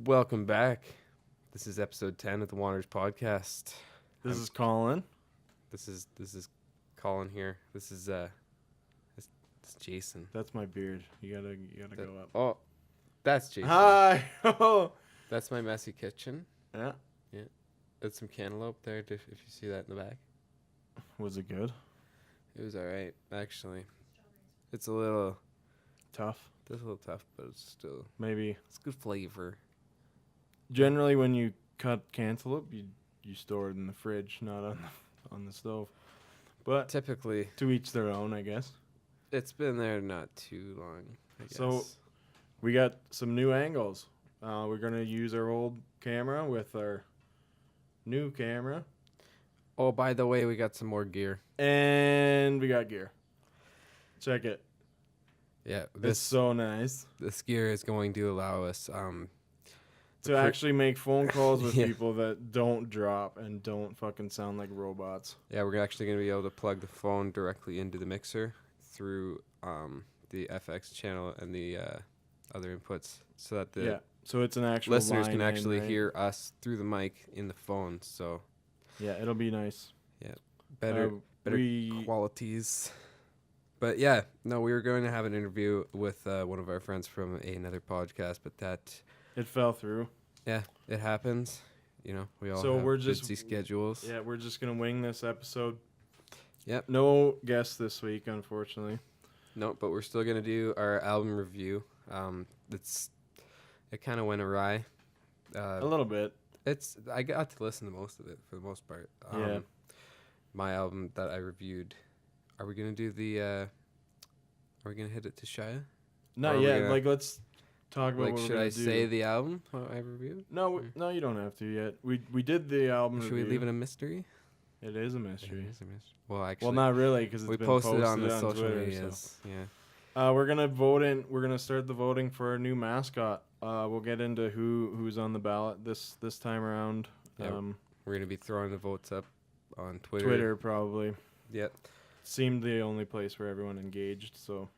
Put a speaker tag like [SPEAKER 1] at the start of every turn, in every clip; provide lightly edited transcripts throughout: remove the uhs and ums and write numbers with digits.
[SPEAKER 1] Welcome back. This is episode 10 of the Wanderers podcast.
[SPEAKER 2] This is Colin.
[SPEAKER 1] This is Colin here. This is Jason.
[SPEAKER 2] That's my beard. You gotta go up.
[SPEAKER 1] Oh, that's Jason.
[SPEAKER 2] Hi.
[SPEAKER 1] That's my messy kitchen.
[SPEAKER 2] Yeah.
[SPEAKER 1] Yeah. There's some cantaloupe there if you see that in the back.
[SPEAKER 2] Was it good?
[SPEAKER 1] It was alright, actually. It's a little
[SPEAKER 2] Tough.
[SPEAKER 1] It's a little tough, but it's still
[SPEAKER 2] Maybe.
[SPEAKER 1] it's good flavor.
[SPEAKER 2] Generally, when you cut cantaloupe, you store it in the fridge, not on the stove. But
[SPEAKER 1] Typically,
[SPEAKER 2] to each their own, I guess.
[SPEAKER 1] it's been there not too long, I guess.
[SPEAKER 2] So we got some new angles. We're gonna use our old camera with our new camera,
[SPEAKER 1] Oh, by the way, we got some more gear.
[SPEAKER 2] and we got gear. Check it.
[SPEAKER 1] Yeah,
[SPEAKER 2] It's so nice
[SPEAKER 1] this gear is going to allow us
[SPEAKER 2] to actually make phone calls with
[SPEAKER 1] Yeah.
[SPEAKER 2] people that don't drop and don't fucking sound like robots.
[SPEAKER 1] Yeah, we're actually going to be able to plug the phone directly into the mixer through the FX channel and the other inputs, so that the
[SPEAKER 2] So it's an actual
[SPEAKER 1] listeners
[SPEAKER 2] line
[SPEAKER 1] can
[SPEAKER 2] in,
[SPEAKER 1] actually
[SPEAKER 2] right?
[SPEAKER 1] hear us through the mic in the phone. So
[SPEAKER 2] Yeah, it'll be nice.
[SPEAKER 1] better
[SPEAKER 2] we
[SPEAKER 1] qualities. But yeah, no, we were going to have an interview with one of our friends from another podcast, but that
[SPEAKER 2] it fell through.
[SPEAKER 1] it happens. You know, we all
[SPEAKER 2] So
[SPEAKER 1] have
[SPEAKER 2] we're just-
[SPEAKER 1] busy schedules.
[SPEAKER 2] Yeah, we're just gonna wing this episode.
[SPEAKER 1] Yep.
[SPEAKER 2] No guests this week, unfortunately.
[SPEAKER 1] No, but we're still gonna do our album review. It kind of went awry.
[SPEAKER 2] A little bit.
[SPEAKER 1] I got to listen to most of it for the most part.
[SPEAKER 2] Yeah.
[SPEAKER 1] My album that I reviewed. Are we gonna do the? Are we gonna hit it to Shia?
[SPEAKER 2] Not
[SPEAKER 1] Are we
[SPEAKER 2] yet.
[SPEAKER 1] gonna-
[SPEAKER 2] Like, let's talk about
[SPEAKER 1] Like,
[SPEAKER 2] what
[SPEAKER 1] should
[SPEAKER 2] we're gonna
[SPEAKER 1] I
[SPEAKER 2] do.
[SPEAKER 1] say the album I reviewed?
[SPEAKER 2] No, no, you don't have to yet. We did the album
[SPEAKER 1] Should
[SPEAKER 2] review.
[SPEAKER 1] we leave it a mystery?
[SPEAKER 2] It is a
[SPEAKER 1] It
[SPEAKER 2] mystery.
[SPEAKER 1] is a mystery. Well, actually,
[SPEAKER 2] Well, not really, because it's
[SPEAKER 1] we
[SPEAKER 2] been
[SPEAKER 1] posted on the
[SPEAKER 2] on
[SPEAKER 1] social
[SPEAKER 2] Twitter,
[SPEAKER 1] medias. Yeah.
[SPEAKER 2] So. We're gonna vote in. We're gonna start the voting for our new mascot. We'll get into who's on the ballot this time around.
[SPEAKER 1] Yeah. We're gonna be throwing the votes up on Twitter.
[SPEAKER 2] Twitter probably
[SPEAKER 1] Yep.
[SPEAKER 2] seemed the only place where everyone engaged. So,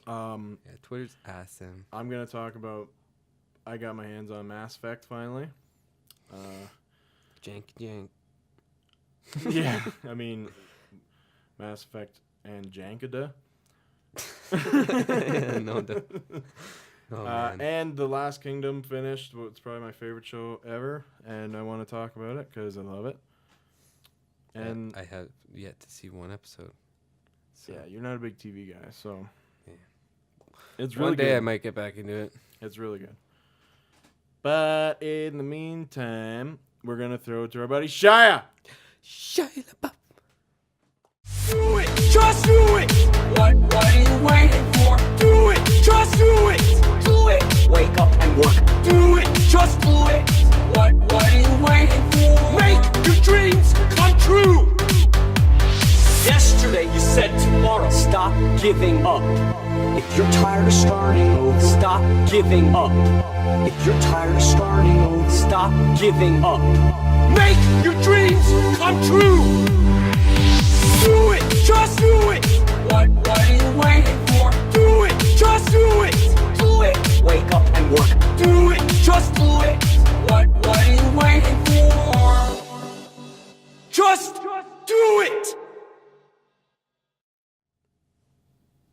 [SPEAKER 1] Yeah, Twitter's awesome.
[SPEAKER 2] I'm gonna talk about. I got my hands on Mass Effect finally.
[SPEAKER 1] Jank.
[SPEAKER 2] Yeah, I mean, Mass Effect and Jankdromeda.
[SPEAKER 1] Oh, man.
[SPEAKER 2] And The Last Kingdom finished. It's probably my favorite show ever, and I want to talk about it because I love it. And
[SPEAKER 1] I have yet to see one episode. So
[SPEAKER 2] yeah, you're not a big TV guy, so
[SPEAKER 1] Yeah.
[SPEAKER 2] it's really
[SPEAKER 1] one day
[SPEAKER 2] good.
[SPEAKER 1] I might get back into it.
[SPEAKER 2] It's really good. But in the meantime, we're gonna throw it to our buddy Shia.
[SPEAKER 1] Shia LaBeouf.
[SPEAKER 3] Do it, just do it. What are you waiting for? Do it, just do it. Do it. Wake up and work. Do it, just do it. What are you waiting for? Make your dreams come true. Yesterday you said tomorrow. Stop giving up. If you're tired of starting over, stop giving up. If you're tired of starting over, stop giving up. Make your dreams come true. Do it, just do it. What are you waiting for? Do it, just do it. Do it. Wake up and work. Do it, just do it. What are you waiting for? Just do it.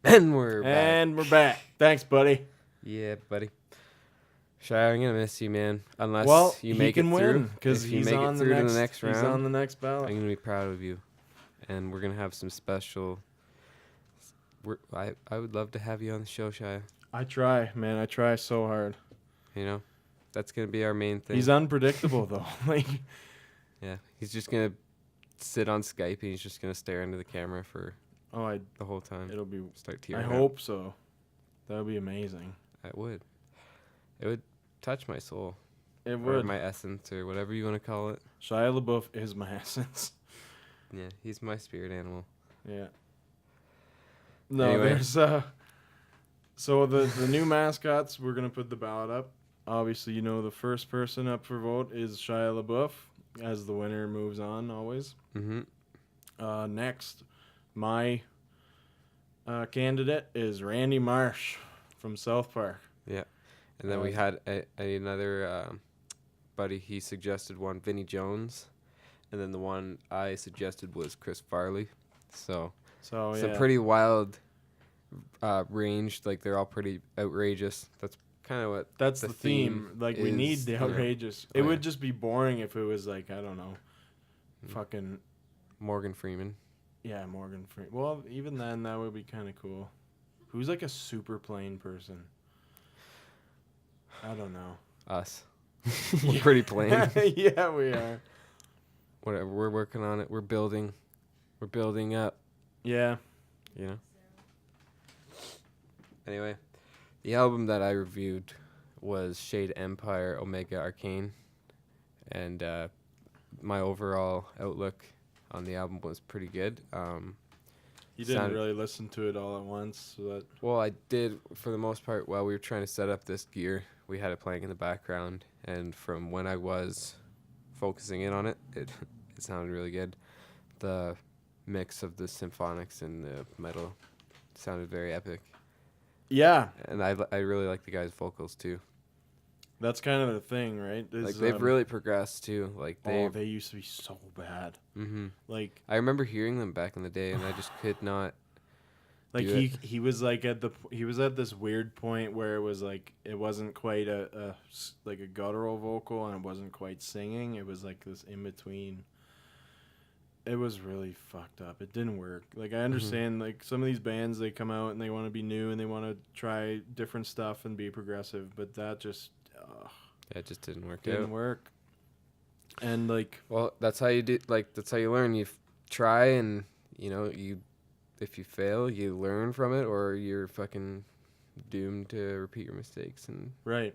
[SPEAKER 1] And we're back.
[SPEAKER 2] And we're back. Thanks, buddy.
[SPEAKER 1] Yeah, buddy. Shia, I'm gonna miss you, man. Unless
[SPEAKER 2] Well,
[SPEAKER 1] you
[SPEAKER 2] he
[SPEAKER 1] make
[SPEAKER 2] can
[SPEAKER 1] it through.
[SPEAKER 2] win because
[SPEAKER 1] If you
[SPEAKER 2] he's
[SPEAKER 1] make
[SPEAKER 2] on
[SPEAKER 1] it through
[SPEAKER 2] the
[SPEAKER 1] to the next
[SPEAKER 2] He's
[SPEAKER 1] round,
[SPEAKER 2] on the next
[SPEAKER 1] I'm
[SPEAKER 2] ballot.
[SPEAKER 1] gonna be proud of you. And we're gonna have some special. I would love to have you on the show, Shia.
[SPEAKER 2] I try, man. I try so hard.
[SPEAKER 1] You know, that's gonna be our main thing.
[SPEAKER 2] He's unpredictable though. Like,
[SPEAKER 1] Yeah, he's just gonna sit on Skype and he's just gonna stare into the camera for the whole time.
[SPEAKER 2] it'll be.
[SPEAKER 1] Start
[SPEAKER 2] I
[SPEAKER 1] tearing up.
[SPEAKER 2] hope so. That would be amazing.
[SPEAKER 1] It would. It would touch my soul.
[SPEAKER 2] It
[SPEAKER 1] Or
[SPEAKER 2] would.
[SPEAKER 1] my essence, or whatever you want to call it.
[SPEAKER 2] Shia LaBeouf is my essence.
[SPEAKER 1] Yeah, he's my spirit animal.
[SPEAKER 2] Yeah. No,
[SPEAKER 1] Anyway.
[SPEAKER 2] there's so the new mascots, we're gonna put the ballot up. Obviously, you know the first person up for vote is Shia LaBeouf, as the winner moves on always.
[SPEAKER 1] Mm-hmm.
[SPEAKER 2] Next, my candidate is Randy Marsh from South Park.
[SPEAKER 1] Yeah. And then we had another buddy. He suggested one, Vinnie Jones, and then the one I suggested was Chris Farley. So it's a pretty wild range. Like they're all pretty outrageous. That's kind of what
[SPEAKER 2] that's the theme. Like we need the outrageous. It would just be boring if it was like, I don't know, fucking
[SPEAKER 1] Morgan Freeman.
[SPEAKER 2] Yeah, Morgan Freeman. Well, even then, that would be kind of cool. Who's like a super plain person? I don't know.
[SPEAKER 1] Us. We're pretty plain.
[SPEAKER 2] Yeah, we are.
[SPEAKER 1] Whatever. We're working on it. We're building. We're building up.
[SPEAKER 2] Yeah.
[SPEAKER 1] You know? Anyway, the album that I reviewed was Shade Empire, Omega Arcane. And my overall outlook on the album was pretty good.
[SPEAKER 2] You didn't really listen to it all at once, so that.
[SPEAKER 1] Well, I did for the most part. While we were trying to set up this gear, we had it playing in the background, and from when I was focusing in on it, it sounded really good. The mix of the symphonics and the metal sounded very epic.
[SPEAKER 2] Yeah,
[SPEAKER 1] and I really like the guy's vocals too.
[SPEAKER 2] That's kind of the thing, right?
[SPEAKER 1] Like they've really progressed too. Like
[SPEAKER 2] they used to be so bad.
[SPEAKER 1] Mm-hmm.
[SPEAKER 2] Like
[SPEAKER 1] I remember hearing them back in the day, and I just could not.
[SPEAKER 2] Like he was like at this weird point where it was like it wasn't quite a guttural vocal, and it wasn't quite singing. It was like this in between. It was really fucked up. It didn't work. Like I understand, like some of these bands, they come out and they want to be new and they want to try different stuff and be progressive, but that just
[SPEAKER 1] it just didn't work.
[SPEAKER 2] Didn't work. And like,
[SPEAKER 1] well, that's how you do. Like that's how you learn. You try, and if you fail, you learn from it, or you're fucking doomed to repeat your mistakes. And
[SPEAKER 2] right,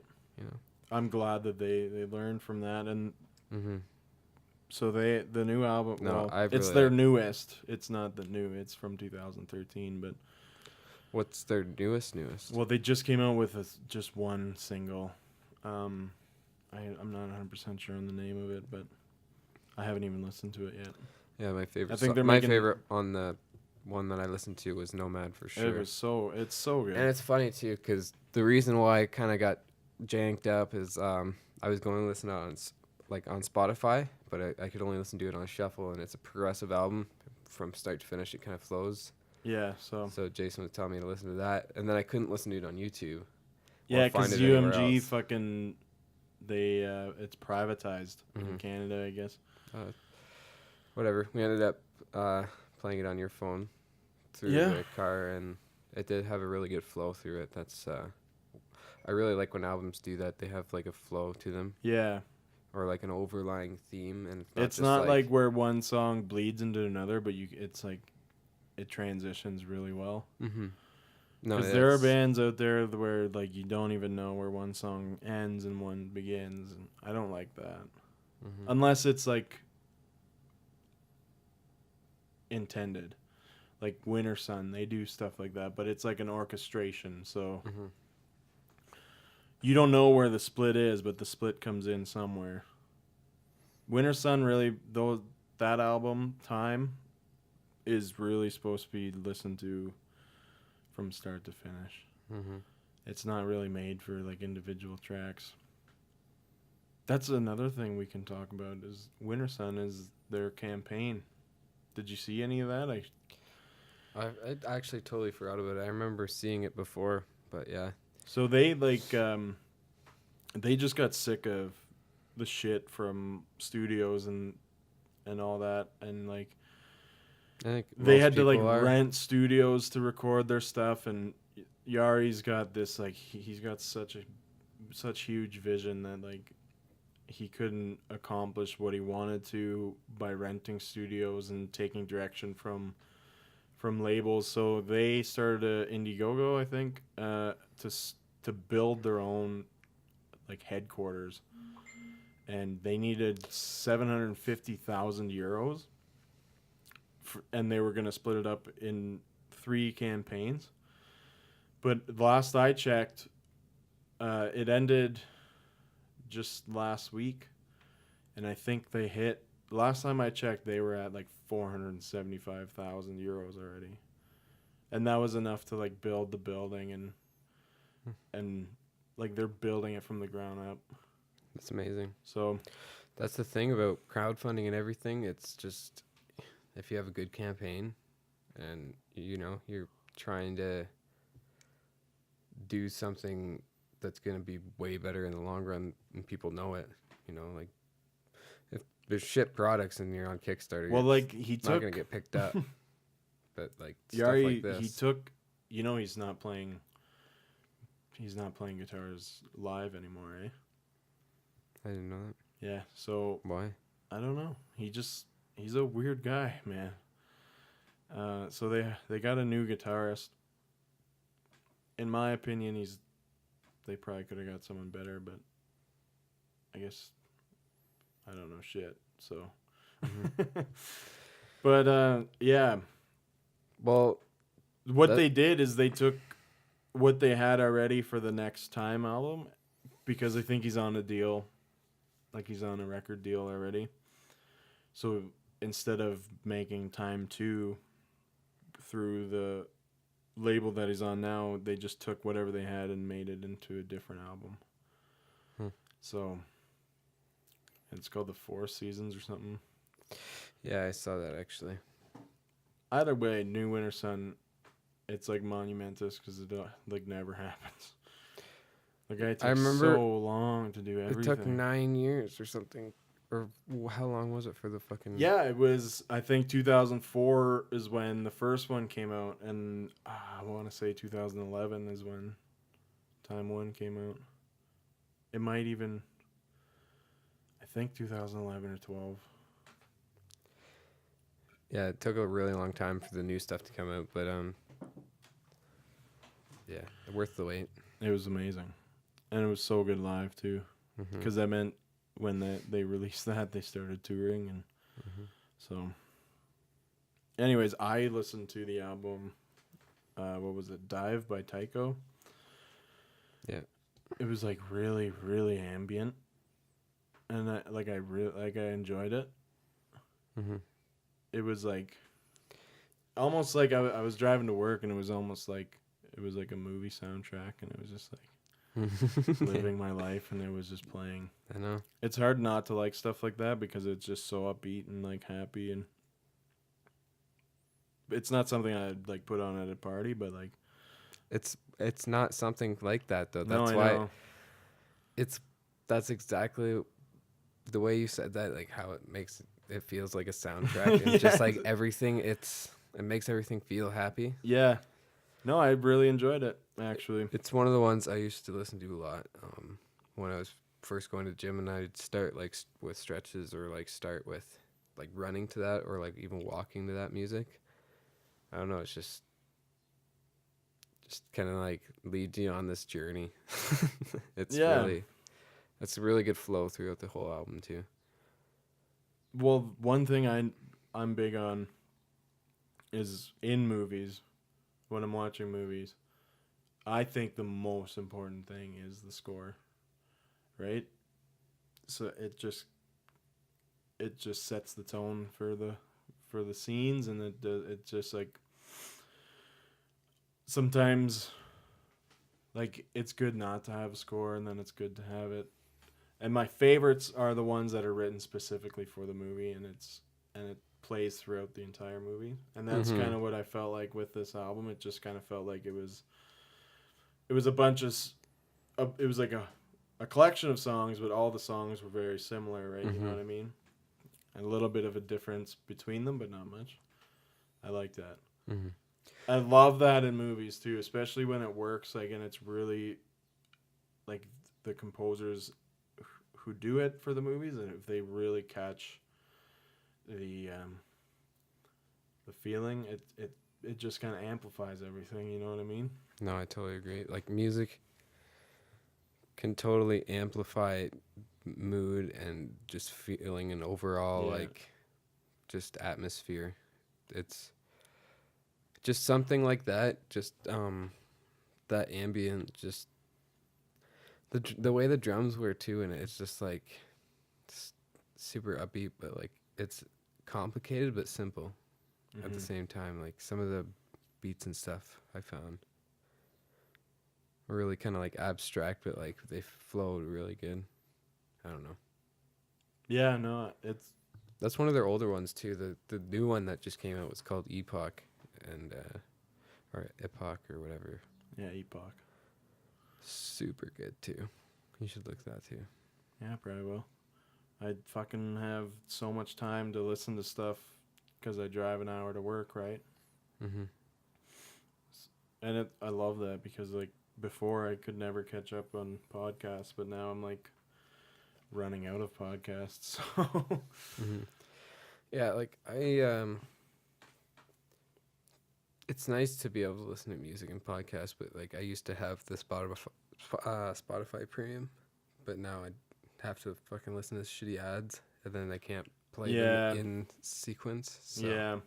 [SPEAKER 2] I'm glad that they learned from that, and so the new album.
[SPEAKER 1] No,
[SPEAKER 2] well, it's their newest. It's not the new. It's from 2013, but
[SPEAKER 1] what's their newest?
[SPEAKER 2] Well, they just came out with just one single. I'm not 100% sure on the name of it, but I haven't even listened to it yet.
[SPEAKER 1] Yeah, my favorite.
[SPEAKER 2] I think
[SPEAKER 1] my favorite on the one that I listened to was Nomad for sure.
[SPEAKER 2] It's so good.
[SPEAKER 1] And it's funny too, because the reason why I kind of got janked up is I was going to listen on Spotify, but I could only listen to it on shuffle, and it's a progressive album from start to finish. It kind of flows.
[SPEAKER 2] Yeah. So
[SPEAKER 1] Jason was telling me to listen to that, and then I couldn't listen to it on YouTube.
[SPEAKER 2] Yeah, because UMG fucking it's privatized in Canada, I guess.
[SPEAKER 1] Whatever. We ended up playing it on your phone through the car, and it did have a really good flow through it. That's I really like when albums do that. They have like a flow to them.
[SPEAKER 2] Yeah.
[SPEAKER 1] Or like an overlying theme, and
[SPEAKER 2] it's not like where one song bleeds into another, but it's like it transitions really well.
[SPEAKER 1] Mm-hmm. No,
[SPEAKER 2] because there are bands out there where like you don't even know where one song ends and one begins, and I don't like that unless it's like intended. Like Winter Sun, they do stuff like that, but it's like an orchestration, so you don't know where the split is, but the split comes in somewhere. Winter Sun really, though, that album Time is really supposed to be listened to from start to finish. It's not really made for like individual tracks. That's another thing we can talk about is Winter Sun is their campaign. Did you see any of that?
[SPEAKER 1] I actually totally forgot about it. I remember seeing it before, but yeah.
[SPEAKER 2] So they they just got sick of the shit from studios and all that, and like
[SPEAKER 1] I think
[SPEAKER 2] they had to rent studios to record their stuff, and Yari's got this like he's got such huge vision that like he couldn't accomplish what he wanted to by renting studios and taking direction from labels. So they started Indiegogo, I think, to build their own like headquarters, and they needed 750,000 euros, and they were going to split it up in 3 campaigns. But the last I checked, it ended just last week, and I think they hit, last time I checked, they were at like 475,000 euros already, and that was enough to like build the building and like they're building it from the ground up.
[SPEAKER 1] It's amazing.
[SPEAKER 2] So
[SPEAKER 1] That's the thing about crowdfunding and everything. It's just if you have a good campaign and you're trying to do something that's going to be way better in the long run and people know it, like if there's shit products and you're on Kickstarter,
[SPEAKER 2] well, like
[SPEAKER 1] it's not going to get picked up. But like stuff
[SPEAKER 2] Yari,
[SPEAKER 1] like this.
[SPEAKER 2] he took, he's not playing guitars live anymore, eh?
[SPEAKER 1] I didn't know that.
[SPEAKER 2] Yeah, so
[SPEAKER 1] Why?
[SPEAKER 2] I don't know. He's a weird guy, man. So they got a new guitarist. In my opinion, they probably could have got someone better, but I guess I don't know shit. So, but yeah.
[SPEAKER 1] Well,
[SPEAKER 2] what they did is they took what they had already for the Next Time album, because I think he's on a deal, like he's on a record deal already. So instead of making Time 2 through the label that he's on now, they just took whatever they had and made it into a different album. So it's called The Four Seasons or something.
[SPEAKER 1] Yeah, I saw that actually.
[SPEAKER 2] Either way, New Winter Sun, it's like monumentous because it like never happens. The guy takes so long to do everything.
[SPEAKER 1] It took 9 years or something. Or how long was it for the fucking...
[SPEAKER 2] Yeah, it was, I think 2004 is when the first one came out, and I want to say 2011 is when Time 1 came out. It might even, I think 2011 or 12.
[SPEAKER 1] Yeah, it took a really long time for the new stuff to come out, but yeah, worth the wait.
[SPEAKER 2] It was amazing. And it was so good live too, because that meant when they released that, they started touring, and so anyways, I listened to the album, what was it, Dive by Tycho.
[SPEAKER 1] Yeah,
[SPEAKER 2] it was like really, really ambient, and I enjoyed it. It was like almost like I was driving to work, and it was almost like it was like a movie soundtrack, and it was just like living my life, and it was just playing.
[SPEAKER 1] I know.
[SPEAKER 2] It's hard not to like stuff like that because it's just so upbeat and like happy, and it's not something I'd like put on at a party, but like
[SPEAKER 1] it's not something like that though.
[SPEAKER 2] No,
[SPEAKER 1] That's
[SPEAKER 2] I
[SPEAKER 1] why
[SPEAKER 2] know.
[SPEAKER 1] That's exactly the way you said that, like how it feels like a soundtrack and just like everything, it makes everything feel happy.
[SPEAKER 2] Yeah. No, I really enjoyed it, actually.
[SPEAKER 1] It's one of the ones I used to listen to a lot when I was first going to the gym, and I'd start like with stretches or like start with like running to that or like even walking to that music. I don't know, it's just kind of like leads you on this journey. It's a really good flow throughout the whole album too.
[SPEAKER 2] Well, one thing I'm big on is in movies, when I'm watching movies, I think the most important thing is the score, right? So it just sets the tone for the scenes, and it just like sometimes like it's good not to have a score, and then it's good to have it. And my favorites are the ones that are written specifically for the movie, and it plays throughout the entire movie. And that's kind of what I felt like with this album. It just kind of felt like it was a bunch of it was like a collection of songs, but all the songs were very similar, right? You know what I mean? A little bit of a difference between them, but not much. I like that. I love that in movies too, especially when it works, like, and it's really like the composers who do it for the movies, and if they really catch the feeling, it just kind of amplifies everything, you know what I mean?
[SPEAKER 1] No, I totally agree. Like music can totally amplify mood and just feeling and overall like just atmosphere. It's just something like that, just that ambient, just the way the drums were too, and it's just like super upbeat, but like it's complicated but simple at the same time. Like some of the beats and stuff I found really kind of like abstract, but like they flowed really good. I don't know.
[SPEAKER 2] Yeah, no,
[SPEAKER 1] That's one of their older ones too. The new one that just came out was called Epoch, and or Epoch or whatever.
[SPEAKER 2] Yeah, Epoch.
[SPEAKER 1] Super good too. You should look that too.
[SPEAKER 2] Yeah, probably will. I fucking have so much time to listen to stuff because I drive an hour to work, right?
[SPEAKER 1] Mm-hmm.
[SPEAKER 2] And I love that because like before I could never catch up on podcasts, but now I'm like running out of podcasts. So
[SPEAKER 1] Mm-hmm. Yeah, like it's nice to be able to listen to music and podcasts, but like I used to have the Spotify Premium, but now I have to fucking listen to shitty ads, and then I can't play them in sequence. So
[SPEAKER 2] yeah,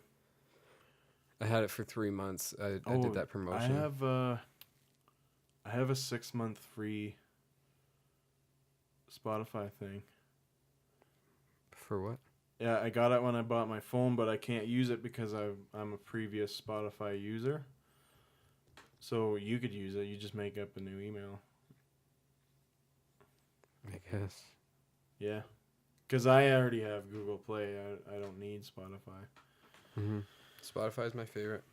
[SPEAKER 1] I had it for 3 months. I did that promotion.
[SPEAKER 2] I have a 6-month free Spotify thing.
[SPEAKER 1] For what?
[SPEAKER 2] Yeah, I got it when I bought my phone, but I can't use it because I'm a previous Spotify user. So you could use it. You just make up a new email.
[SPEAKER 1] I guess.
[SPEAKER 2] Yeah, because I already have Google Play. I don't need Spotify.
[SPEAKER 1] Mm-hmm. Spotify's my favorite.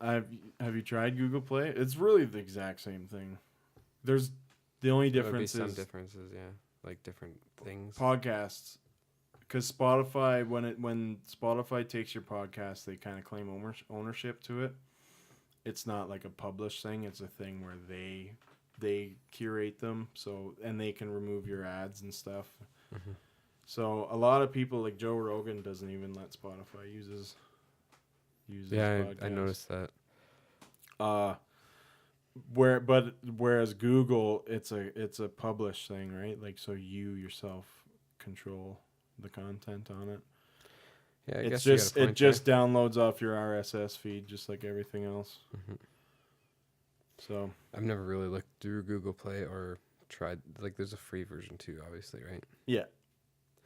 [SPEAKER 2] Have you tried Google Play? It's really the exact same thing. There's the only difference
[SPEAKER 1] There would
[SPEAKER 2] is
[SPEAKER 1] be some differences, yeah, like different things.
[SPEAKER 2] Podcasts. Because Spotify, when Spotify takes your podcast, they kind of claim ownership to it. It's not like a published thing. It's a thing where they curate them, and they can remove your ads and stuff.
[SPEAKER 1] Mm-hmm.
[SPEAKER 2] So a lot of people, like Joe Rogan, doesn't even let Spotify use
[SPEAKER 1] Yeah,
[SPEAKER 2] podcasts.
[SPEAKER 1] I noticed that.
[SPEAKER 2] Whereas Google, it's a published thing, right? Like, so you yourself control the content on it.
[SPEAKER 1] Yeah, I
[SPEAKER 2] it's
[SPEAKER 1] guess
[SPEAKER 2] it just downloads off your RSS feed, just like everything else.
[SPEAKER 1] Mm-hmm.
[SPEAKER 2] So
[SPEAKER 1] I've never really looked through Google Play or tried. Like, there's a free version too, obviously, right?
[SPEAKER 2] yeah,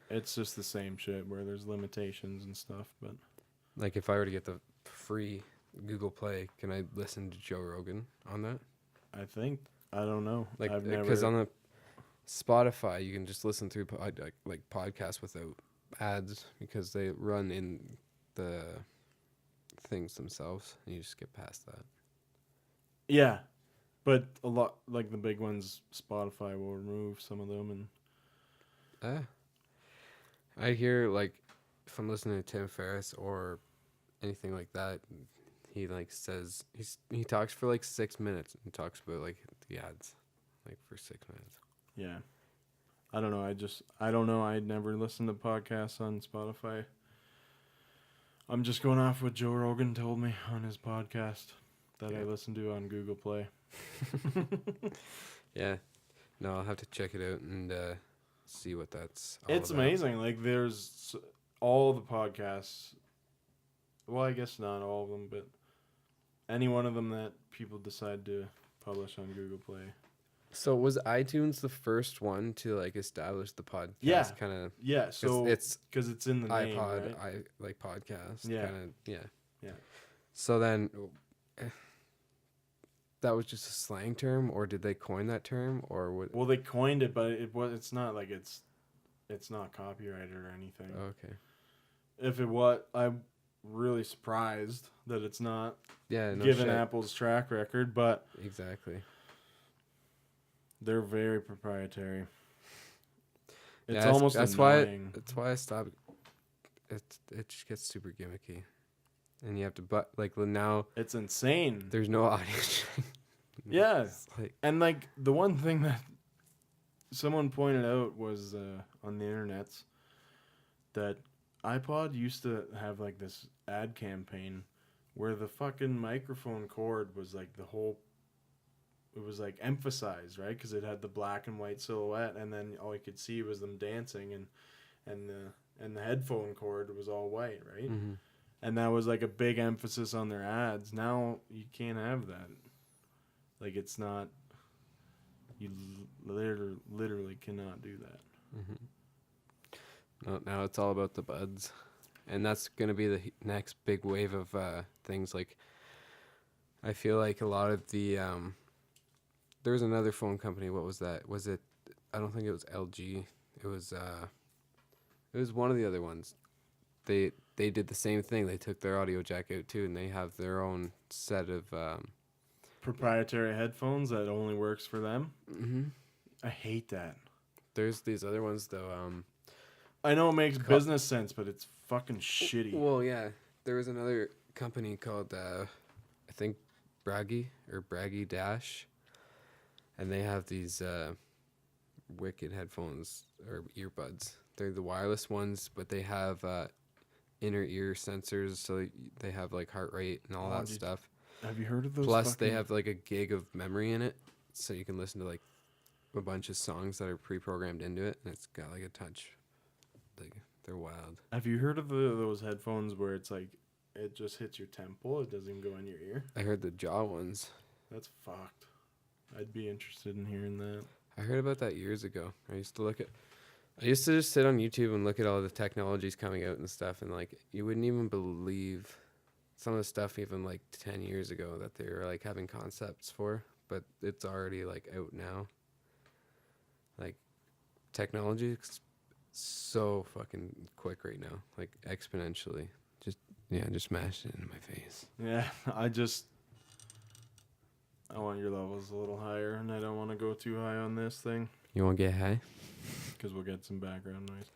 [SPEAKER 2] it's just the same shit where there's limitations and stuff. But
[SPEAKER 1] like, if I were to get the free Google Play, can I listen to Joe Rogan on that?
[SPEAKER 2] I don't know.
[SPEAKER 1] Like,
[SPEAKER 2] I've
[SPEAKER 1] because
[SPEAKER 2] never.
[SPEAKER 1] on the Spotify, you can just listen through like podcasts without ads because they run in the things themselves, and you just get past that.
[SPEAKER 2] Yeah, but a lot like the big ones, Spotify will remove some of them, and
[SPEAKER 1] I hear, like, if I'm listening to Tim Ferriss or anything like that, he like says he talks for like 6 minutes and talks about like the ads, like for 6 minutes.
[SPEAKER 2] yeah. I don't know. I don't know. I never listened to podcasts on Spotify. I'm just going off what Joe Rogan told me on his podcast that I listened to on Google Play.
[SPEAKER 1] Yeah. No, I'll have to check it out and see what that's all
[SPEAKER 2] It's
[SPEAKER 1] about.
[SPEAKER 2] amazing. Like, there's all the podcasts. Well, I guess not all of them, but any one of them that people decide to publish on Google Play.
[SPEAKER 1] So was iTunes the first one to like establish the podcast?
[SPEAKER 2] Yeah.
[SPEAKER 1] Kind of.
[SPEAKER 2] Yeah, so
[SPEAKER 1] it's
[SPEAKER 2] because it's in the name,
[SPEAKER 1] iPod,
[SPEAKER 2] right?
[SPEAKER 1] like podcast.
[SPEAKER 2] Yeah.
[SPEAKER 1] Kinda, yeah.
[SPEAKER 2] Yeah.
[SPEAKER 1] So then, that was just a slang term, or did they coin that term, or what?
[SPEAKER 2] Well, they coined it, but it's not like it's not copyrighted or anything.
[SPEAKER 1] Okay.
[SPEAKER 2] If it was, I'm really surprised that it's not.
[SPEAKER 1] Yeah. No
[SPEAKER 2] given
[SPEAKER 1] shit.
[SPEAKER 2] Apple's track record, but
[SPEAKER 1] Exactly.
[SPEAKER 2] they're very proprietary. It's
[SPEAKER 1] Yeah,
[SPEAKER 2] almost annoying.
[SPEAKER 1] That's why I stopped. It just gets super gimmicky, and you have to now
[SPEAKER 2] It's insane.
[SPEAKER 1] there's no audio.
[SPEAKER 2] Yeah.
[SPEAKER 1] It's like,
[SPEAKER 2] And like the one thing that someone pointed out was on the internets that iPod used to have like this ad campaign where the fucking microphone cord was like it was like emphasized, right? Because it had the black and white silhouette, and then all you could see was them dancing, and the headphone cord was all white, right?
[SPEAKER 1] mm-hmm.
[SPEAKER 2] And that was like a big emphasis on their ads. Now you can't have that. Like, it's not. You literally cannot do that.
[SPEAKER 1] Mm-hmm. No, now it's all about the buds, and that's gonna be the next big wave of things. Like, I feel like a lot of the there was another phone company. What was that? Was it? I don't think it was LG. It was one of the other ones. They did the same thing. They took their audio jack out too, and they have their own set of
[SPEAKER 2] proprietary headphones that only works for them.
[SPEAKER 1] Mm-hmm.
[SPEAKER 2] I hate that.
[SPEAKER 1] There's these other ones though.
[SPEAKER 2] I know it makes business sense, but it's fucking shitty.
[SPEAKER 1] Well, yeah. There was another company called I think Braggy Dash, and they have these wicked headphones or earbuds. They're the wireless ones, but they have inner ear sensors, so they have like heart rate and all that stuff.
[SPEAKER 2] Have you heard of those?
[SPEAKER 1] Plus, they have like a gig of memory in it, so you can listen to like a bunch of songs that are pre-programmed into it, and it's got like a touch. Like, they're wild.
[SPEAKER 2] Have you heard of those headphones where it's like it just hits your temple, it doesn't go in your ear?
[SPEAKER 1] I heard the jaw ones.
[SPEAKER 2] That's fucked. I'd be interested in hearing that.
[SPEAKER 1] I heard about that years ago. I used to just sit on YouTube and look at all the technologies coming out and stuff, and like you wouldn't even believe some of the stuff even like 10 years ago that they were like having concepts for, but it's already like out now. Like technology is so fucking quick right now, like exponentially. Just smashed it into my face.
[SPEAKER 2] Yeah, I want your levels a little higher, and I don't want to go too high on this thing.
[SPEAKER 1] You want to get high?
[SPEAKER 2] Because we'll get some background noise.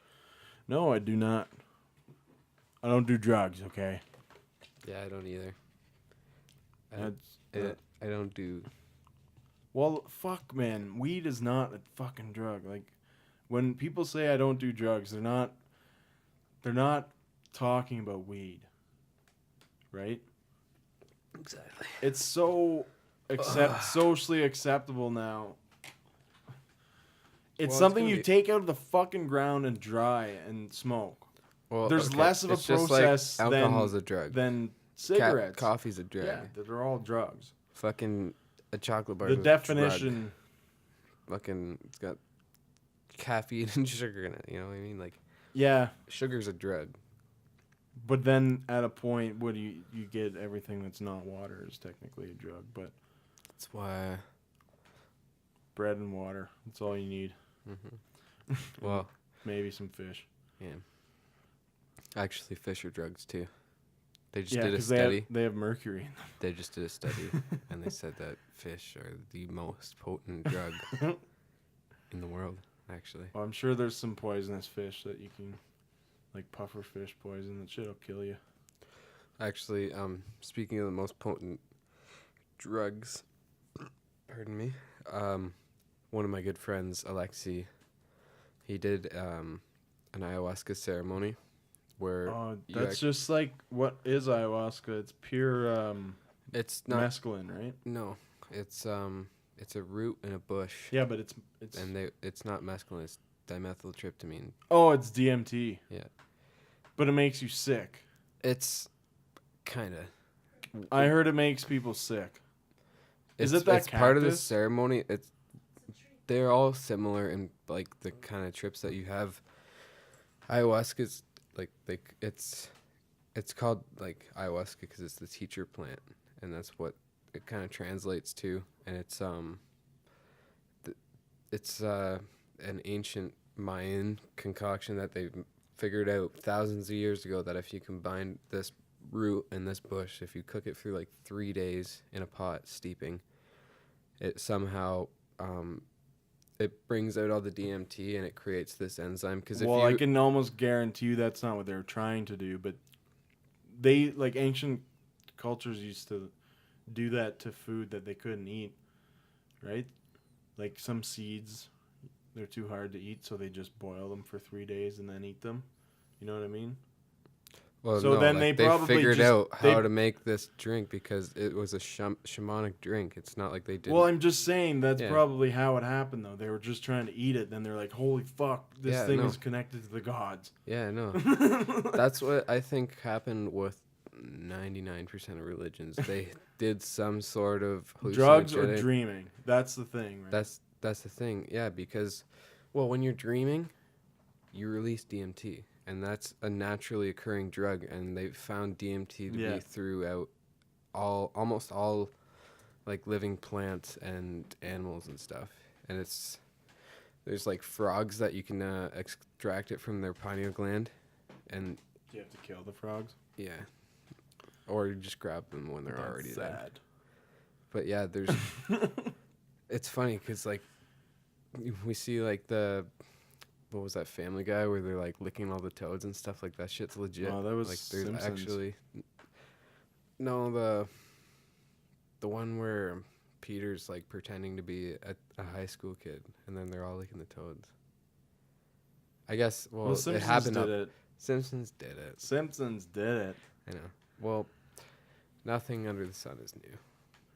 [SPEAKER 2] No, I do not. I don't do drugs, okay?
[SPEAKER 1] Yeah, I don't either. I don't do...
[SPEAKER 2] Well, fuck, man. Weed is not a fucking drug. Like, when people say I don't do drugs, they're not talking about weed. Right?
[SPEAKER 1] Exactly.
[SPEAKER 2] It's so socially acceptable now. It's something you take out of the fucking ground and dry and smoke.
[SPEAKER 1] Well,
[SPEAKER 2] there's less of a process
[SPEAKER 1] like alcohol's a drug.
[SPEAKER 2] than cigarettes.
[SPEAKER 1] Coffee's a drug.
[SPEAKER 2] Yeah, they're all drugs.
[SPEAKER 1] Fucking a chocolate bar.
[SPEAKER 2] The definition.
[SPEAKER 1] Fucking, it's got caffeine and sugar in it. You know what I mean? Like,
[SPEAKER 2] yeah,
[SPEAKER 1] sugar's a drug.
[SPEAKER 2] But then at a point, what do you get? Everything that's not water is technically a drug. But
[SPEAKER 1] that's why
[SPEAKER 2] bread and water. That's all you need.
[SPEAKER 1] Mm-hmm. Well,
[SPEAKER 2] maybe some fish.
[SPEAKER 1] Yeah. Actually, fish are drugs too. They just did a
[SPEAKER 2] study. They have mercury in them.
[SPEAKER 1] They just did a study, and they said that fish are the most potent drug in the world. Actually,
[SPEAKER 2] well, I'm sure there's some poisonous fish that you can, like puffer fish poison. That shit'll kill you.
[SPEAKER 1] Actually, speaking of the most potent drugs, pardon me, one of my good friends, Alexi, he did an ayahuasca ceremony. Where
[SPEAKER 2] that's just like, what is ayahuasca? It's pure
[SPEAKER 1] it's not
[SPEAKER 2] mescaline, right?
[SPEAKER 1] No, it's a root in a bush.
[SPEAKER 2] Yeah, but it's
[SPEAKER 1] it's not mescaline, it's dimethyltryptamine.
[SPEAKER 2] Oh, it's DMT.
[SPEAKER 1] Yeah.
[SPEAKER 2] But it makes you sick.
[SPEAKER 1] It's kind of.
[SPEAKER 2] I heard it makes people sick. Is it that
[SPEAKER 1] it's part of the ceremony. They're all similar in like the kind of trips that you have. Ayahuasca's like it's called like ayahuasca because it's the teacher plant, and that's what it kind of translates to. And it's an ancient Mayan concoction that they figured out thousands of years ago, that if you combine this root and this bush, if you cook it for like 3 days in a pot steeping, it somehow it brings out all the DMT and it creates this enzyme.
[SPEAKER 2] I can almost guarantee you that's not what they're trying to do, but they, like, ancient cultures used to do that to food that they couldn't eat, right? Like some seeds, they're too hard to eat, so they just boil them for 3 days and then eat them. You know what I mean?
[SPEAKER 1] Well, so no, then like they figured out how to make this drink because it was a shamanic drink. It's not like they did.
[SPEAKER 2] Well, I'm just saying that's probably how it happened, though. They were just trying to eat it. Then they're like, holy fuck, this thing is connected to the gods.
[SPEAKER 1] Yeah, no. That's what I think happened with 99% of religions. They did some sort of
[SPEAKER 2] drugs or dreaming. That's the thing, right?
[SPEAKER 1] That's the thing. Yeah, because, well, when you're dreaming, you release DMT. And that's a naturally occurring drug, and they found DMT to be throughout almost all like living plants and animals and stuff. And there's like frogs that you can extract it from their pineal gland, and
[SPEAKER 2] You have to kill the frogs.
[SPEAKER 1] yeah, or you just grab them when they're already dead.
[SPEAKER 2] Sad.
[SPEAKER 1] But yeah, there's. It's funny because like we see like what was that Family Guy where they're like licking all the toads and stuff, like that shit's legit.
[SPEAKER 2] Oh, that was
[SPEAKER 1] like there's
[SPEAKER 2] Simpsons.
[SPEAKER 1] actually no the one where Peter's like pretending to be a high school kid and then they're all licking the toads. I guess it happened. Simpsons did it.
[SPEAKER 2] Simpsons did it.
[SPEAKER 1] I know. Well, nothing under the sun is new,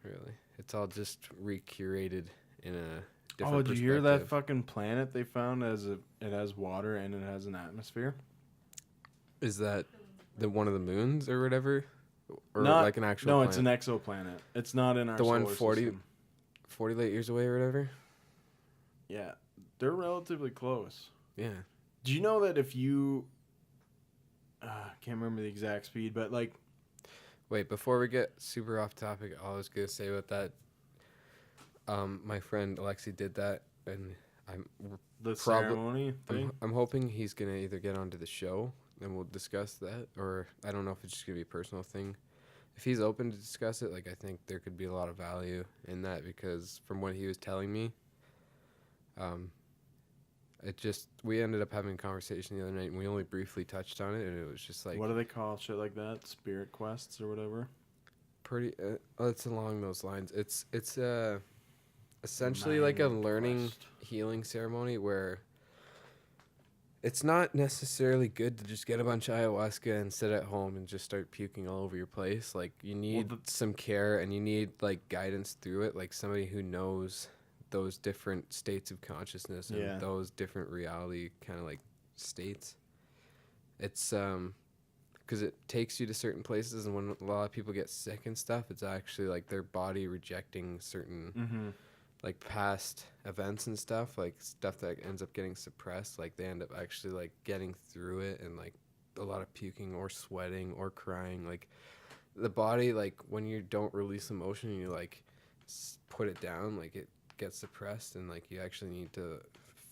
[SPEAKER 1] really. It's all just recurated in a different
[SPEAKER 2] Oh, did you hear that
[SPEAKER 1] perspective.
[SPEAKER 2] fucking planet they found it has water and it has an atmosphere?
[SPEAKER 1] Is that one of the moons or whatever? Or
[SPEAKER 2] Not,
[SPEAKER 1] like an actual
[SPEAKER 2] No,
[SPEAKER 1] planet?
[SPEAKER 2] it's an exoplanet. It's not in our
[SPEAKER 1] The one
[SPEAKER 2] solar
[SPEAKER 1] 40
[SPEAKER 2] system.
[SPEAKER 1] 40 light years away or whatever?
[SPEAKER 2] Yeah. They're relatively close.
[SPEAKER 1] Yeah.
[SPEAKER 2] Do you know that if you... can't remember the exact speed, but like...
[SPEAKER 1] Wait, before we get super off topic, all I was going to say about that, my friend Alexi did that, and
[SPEAKER 2] The ceremony thing?
[SPEAKER 1] I'm hoping he's going to either get onto the show, and we'll discuss that, or I don't know if it's just going to be a personal thing. If he's open to discuss it, like, I think there could be a lot of value in that, because from what he was telling me, we ended up having a conversation the other night, and we only briefly touched on it, and it was just like...
[SPEAKER 2] What do they call shit like that? Spirit quests or whatever?
[SPEAKER 1] Pretty, it's along those lines. It's essentially like a learning
[SPEAKER 2] quest.
[SPEAKER 1] healing ceremony where it's not necessarily good to just get a bunch of ayahuasca and sit at home and just start puking all over your place. Like, you need some care and you need like guidance through it, like somebody who knows those different states of consciousness and those different reality kind of like states. It's because it takes you to certain places, and when a lot of people get sick and stuff, it's actually like their body rejecting certain like past events and stuff, like stuff that ends up getting suppressed. Like they end up actually like getting through it, and like a lot of puking or sweating or crying. Like the body, like when you don't release emotion and you like put it down, like it gets suppressed, and like you actually need to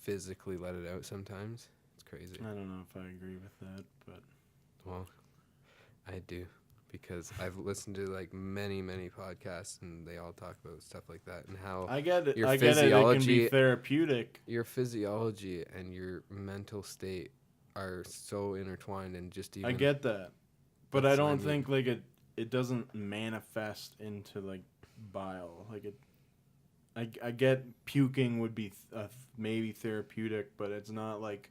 [SPEAKER 1] physically let it out sometimes. It's crazy.
[SPEAKER 2] I don't know if I agree with that, but...
[SPEAKER 1] Well, I do, because I've listened to like many podcasts, and they all talk about stuff like that, and how
[SPEAKER 2] I get it.
[SPEAKER 1] your
[SPEAKER 2] I get it. It can be therapeutic.
[SPEAKER 1] Your physiology and your mental state are so intertwined, and just even.
[SPEAKER 2] I get that, but I don't think like it doesn't manifest into like bile. Like it. I get puking would be maybe therapeutic, but it's not like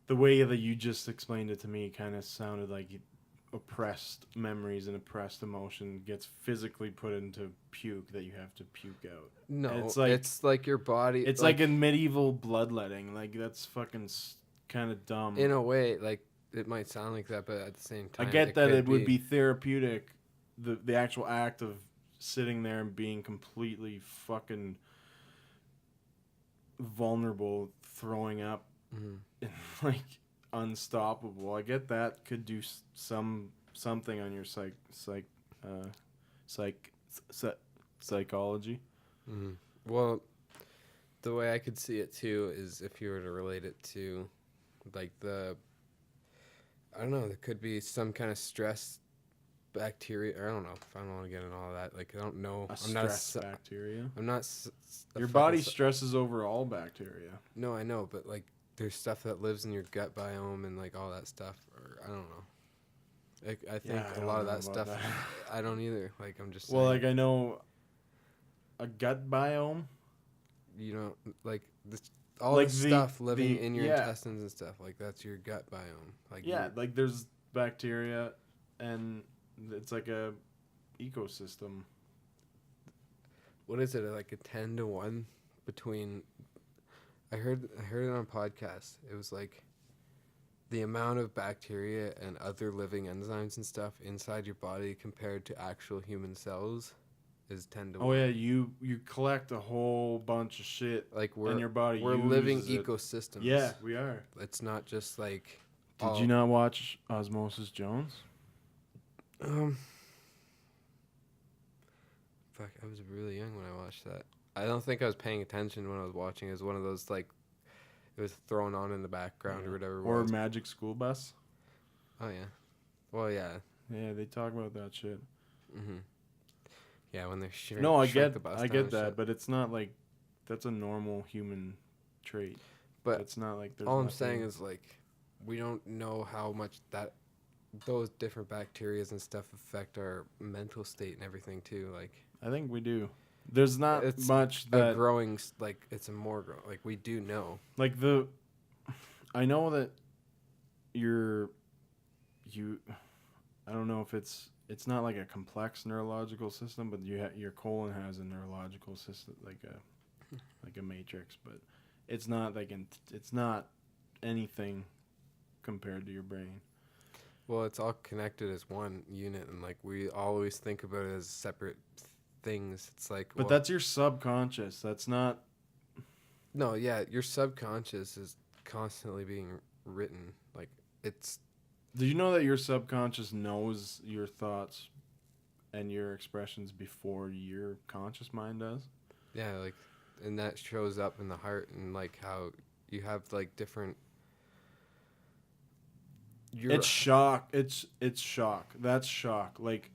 [SPEAKER 2] the way that you just explained it to me. Kind of sounded like oppressed memories and oppressed emotion gets physically put into puke that you have to puke out.
[SPEAKER 1] No, it's like your body.
[SPEAKER 2] It's like in medieval bloodletting. Like that's fucking kind of dumb.
[SPEAKER 1] In a way, like it might sound like that, but at the same time,
[SPEAKER 2] I get that it would be therapeutic. The actual act of sitting there and being completely fucking vulnerable, throwing up, and like unstoppable. I get that could do something on your psychology.
[SPEAKER 1] Mm-hmm. Well, the way I could see it too is if you were to relate it to like I don't know, there could be some kind of stress bacteria. I don't know. I don't want to get into all that. Like I don't know.
[SPEAKER 2] Bacteria.
[SPEAKER 1] I'm not.
[SPEAKER 2] Your body stresses over all bacteria.
[SPEAKER 1] No, I know, but like there's stuff that lives in your gut biome and like all that stuff. Or I don't know. Like I think a lot of that stuff. I don't either. Like I'm just.
[SPEAKER 2] Well, like I know. A gut biome.
[SPEAKER 1] You know, like this. All like this stuff living in your intestines and stuff, like that's your gut biome. Like
[SPEAKER 2] like there's bacteria, and it's like a ecosystem.
[SPEAKER 1] What is it? Like a 10-to-1 between? I heard it on a podcast. It was like the amount of bacteria and other living enzymes and stuff inside your body compared to actual human cells is 10-to-1.
[SPEAKER 2] Oh yeah, you collect a whole bunch of shit
[SPEAKER 1] like
[SPEAKER 2] in your body.
[SPEAKER 1] We're living ecosystems.
[SPEAKER 2] Yeah, we are.
[SPEAKER 1] It's not just like.
[SPEAKER 2] Did you not watch Osmosis Jones?
[SPEAKER 1] Fuck, I was really young when I watched that. I don't think I was paying attention when I was watching. It was one of those, like, it was thrown on in the background or whatever.
[SPEAKER 2] Or Magic School Bus.
[SPEAKER 1] Oh, yeah. Well, yeah.
[SPEAKER 2] Yeah, they talk about that shit.
[SPEAKER 1] Mm-hmm. Yeah, when they're shooting.
[SPEAKER 2] No, I get that, but it's not like that's a normal human trait.
[SPEAKER 1] But
[SPEAKER 2] it's not like
[SPEAKER 1] all I'm saying is, like, we don't know how much those different bacteria and stuff affect our mental state and everything too. Like,
[SPEAKER 2] I think we do. There's not much that
[SPEAKER 1] growing, like, it's a more like we do know.
[SPEAKER 2] Like I know that I don't know if it's not like a complex neurological system, but your colon has a neurological system like a matrix, but it's not like it's not anything compared to your brain.
[SPEAKER 1] Well, it's all connected as one unit, and like we always think about it as separate things. It's like,
[SPEAKER 2] but that's your subconscious. That's not.
[SPEAKER 1] No, yeah, your subconscious is constantly being written. Like, it's.
[SPEAKER 2] Did you know that your subconscious knows your thoughts and your expressions before your conscious mind does?
[SPEAKER 1] Yeah, like, and that shows up in the heart, and like how you have like different.
[SPEAKER 2] It's shock. It's shock. That's shock. Like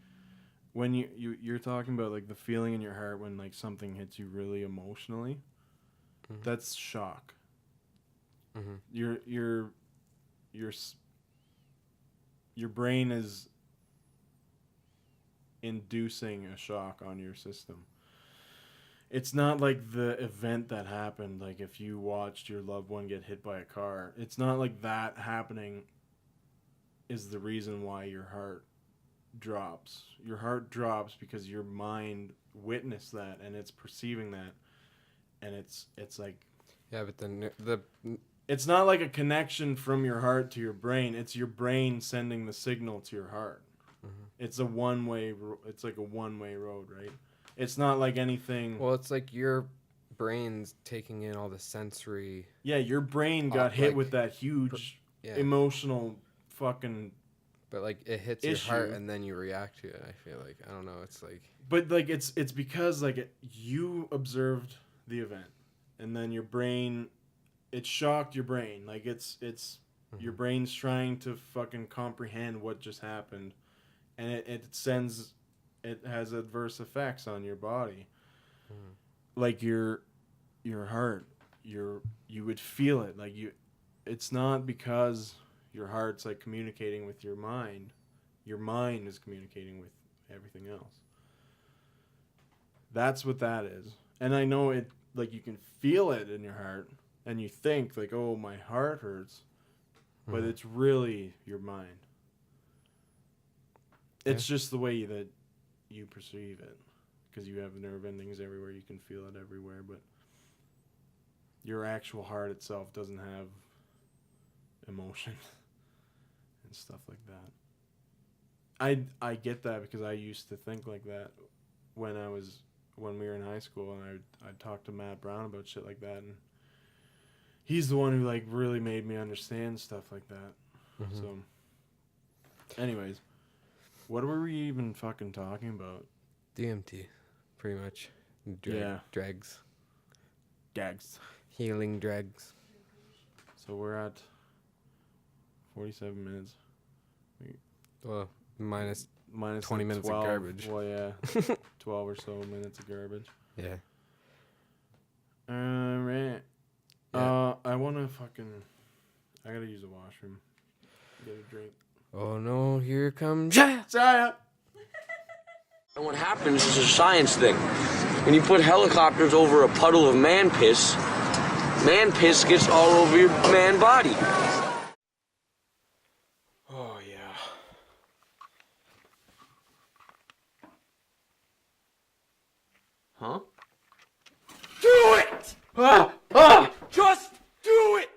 [SPEAKER 2] when you're talking about like the feeling in your heart when like something hits you really emotionally. Mm-hmm. That's shock. Mm-hmm. Your brain is inducing a shock on your system. It's not like the event that happened, like if you watched your loved one get hit by a car. It's not like that happening is the reason why your heart drops. Your heart drops because your mind witnessed that and it's perceiving that, and it's like,
[SPEAKER 1] yeah, but then
[SPEAKER 2] it's not like a connection from your heart to your brain. It's your brain sending the signal to your heart. Mm-hmm. It's like a one-way road, right? It's not like anything.
[SPEAKER 1] Well, it's like your brain's taking in all the sensory.
[SPEAKER 2] Yeah, your brain got hit with that huge emotional fucking.
[SPEAKER 1] But like it hits your heart and then you react to it. I feel like, I don't know. It's like.
[SPEAKER 2] But like it's because like you observed the event, and then your brain, it shocked your brain. Like it's mm-hmm. Your brain's trying to fucking comprehend what just happened, and it has adverse effects on your body. Mm-hmm. Like your heart, you would feel it. Like it's not because your heart's like communicating with your mind. Your mind is communicating with everything else. That's what that is. And I know it, like you can feel it in your heart and you think like, oh, my heart hurts, mm-hmm. but it's really your mind. It's just the way that you perceive it, because you have nerve endings everywhere. You can feel it everywhere, but your actual heart itself doesn't have emotion and stuff like that. I get that because I used to think like that when we were in high school, and I'd talk to Matt Brown about shit like that, and he's the one who like really made me understand stuff like that. Mm-hmm. So anyways, what were we even fucking talking about?
[SPEAKER 1] DMT, pretty much. Dregs.
[SPEAKER 2] Gags.
[SPEAKER 1] Healing dregs.
[SPEAKER 2] So we're at 47 minutes.
[SPEAKER 1] Well, minus 20
[SPEAKER 2] like
[SPEAKER 1] minutes
[SPEAKER 2] 12,
[SPEAKER 1] of garbage.
[SPEAKER 2] Well, yeah. 12 or so minutes of garbage.
[SPEAKER 1] Yeah.
[SPEAKER 2] Alright. Yeah. I gotta use the washroom. Get a drink.
[SPEAKER 1] Oh no, here comes
[SPEAKER 2] Jaya!
[SPEAKER 4] And what happens is a science thing. When you put helicopters over a puddle of man piss gets all over your man body.
[SPEAKER 2] Oh, yeah. Huh?
[SPEAKER 4] Do it! Just do it!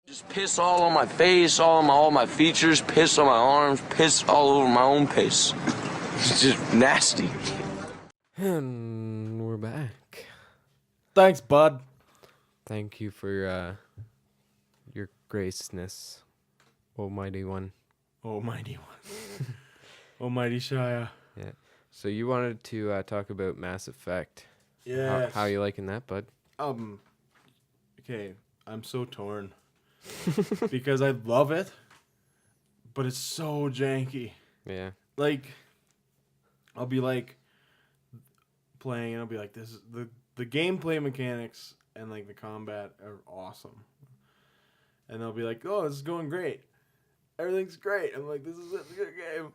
[SPEAKER 4] Just piss all on my face, all my features, piss on my arms, piss all over my own piss. It's just nasty.
[SPEAKER 1] And we're back.
[SPEAKER 2] Thanks, bud.
[SPEAKER 1] Thank you for your graceness, Almighty One.
[SPEAKER 2] Almighty One. Almighty Shia.
[SPEAKER 1] Yeah. So you wanted to talk about Mass Effect.
[SPEAKER 2] Yeah.
[SPEAKER 1] How you liking that, bud?
[SPEAKER 2] Okay, I'm so torn because I love it, but it's so janky.
[SPEAKER 1] Yeah.
[SPEAKER 2] Like, I'll be like playing and I'll be like, this is the gameplay mechanics and like the combat are awesome. And they'll be like, oh, this is going great. Everything's great. I'm like, this is a good game.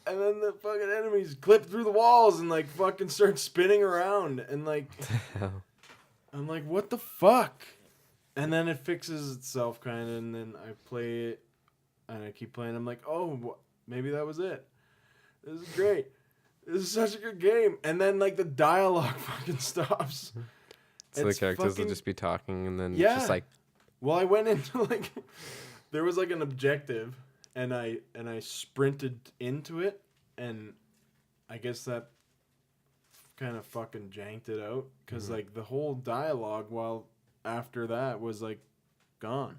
[SPEAKER 2] And then the fucking enemies clip through the walls and like fucking start spinning around and like I'm like, what the fuck? And then it fixes itself kind of, and then I play it and I keep playing. I'm like, oh, maybe that was it. This is great. This is such a good game. And then like the dialogue fucking stops.
[SPEAKER 1] So the characters will just be talking and then just like.
[SPEAKER 2] Well, I went into like there was like an objective and I sprinted into it and I guess that kind of fucking janked it out because like the whole dialogue while after that was like gone.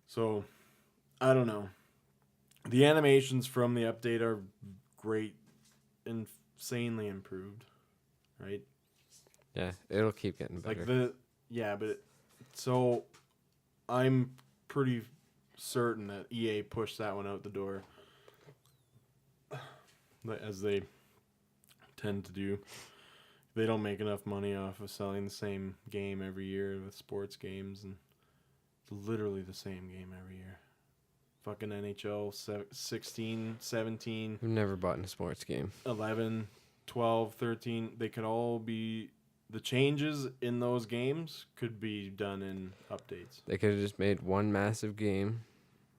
[SPEAKER 2] So I don't know. The animations from the update are great, insanely improved, right?
[SPEAKER 1] Yeah, it'll keep getting better.
[SPEAKER 2] So I'm pretty certain that EA pushed that one out the door, as they tend to do. They don't make enough money off of selling the same game every year with sports games, and it's literally the same game every year. Fucking NHL 16, 17.
[SPEAKER 1] I've never bought in a sports game.
[SPEAKER 2] 11, 12, 13. They could all be... The changes in those games could be done in updates.
[SPEAKER 1] They could have just made one massive game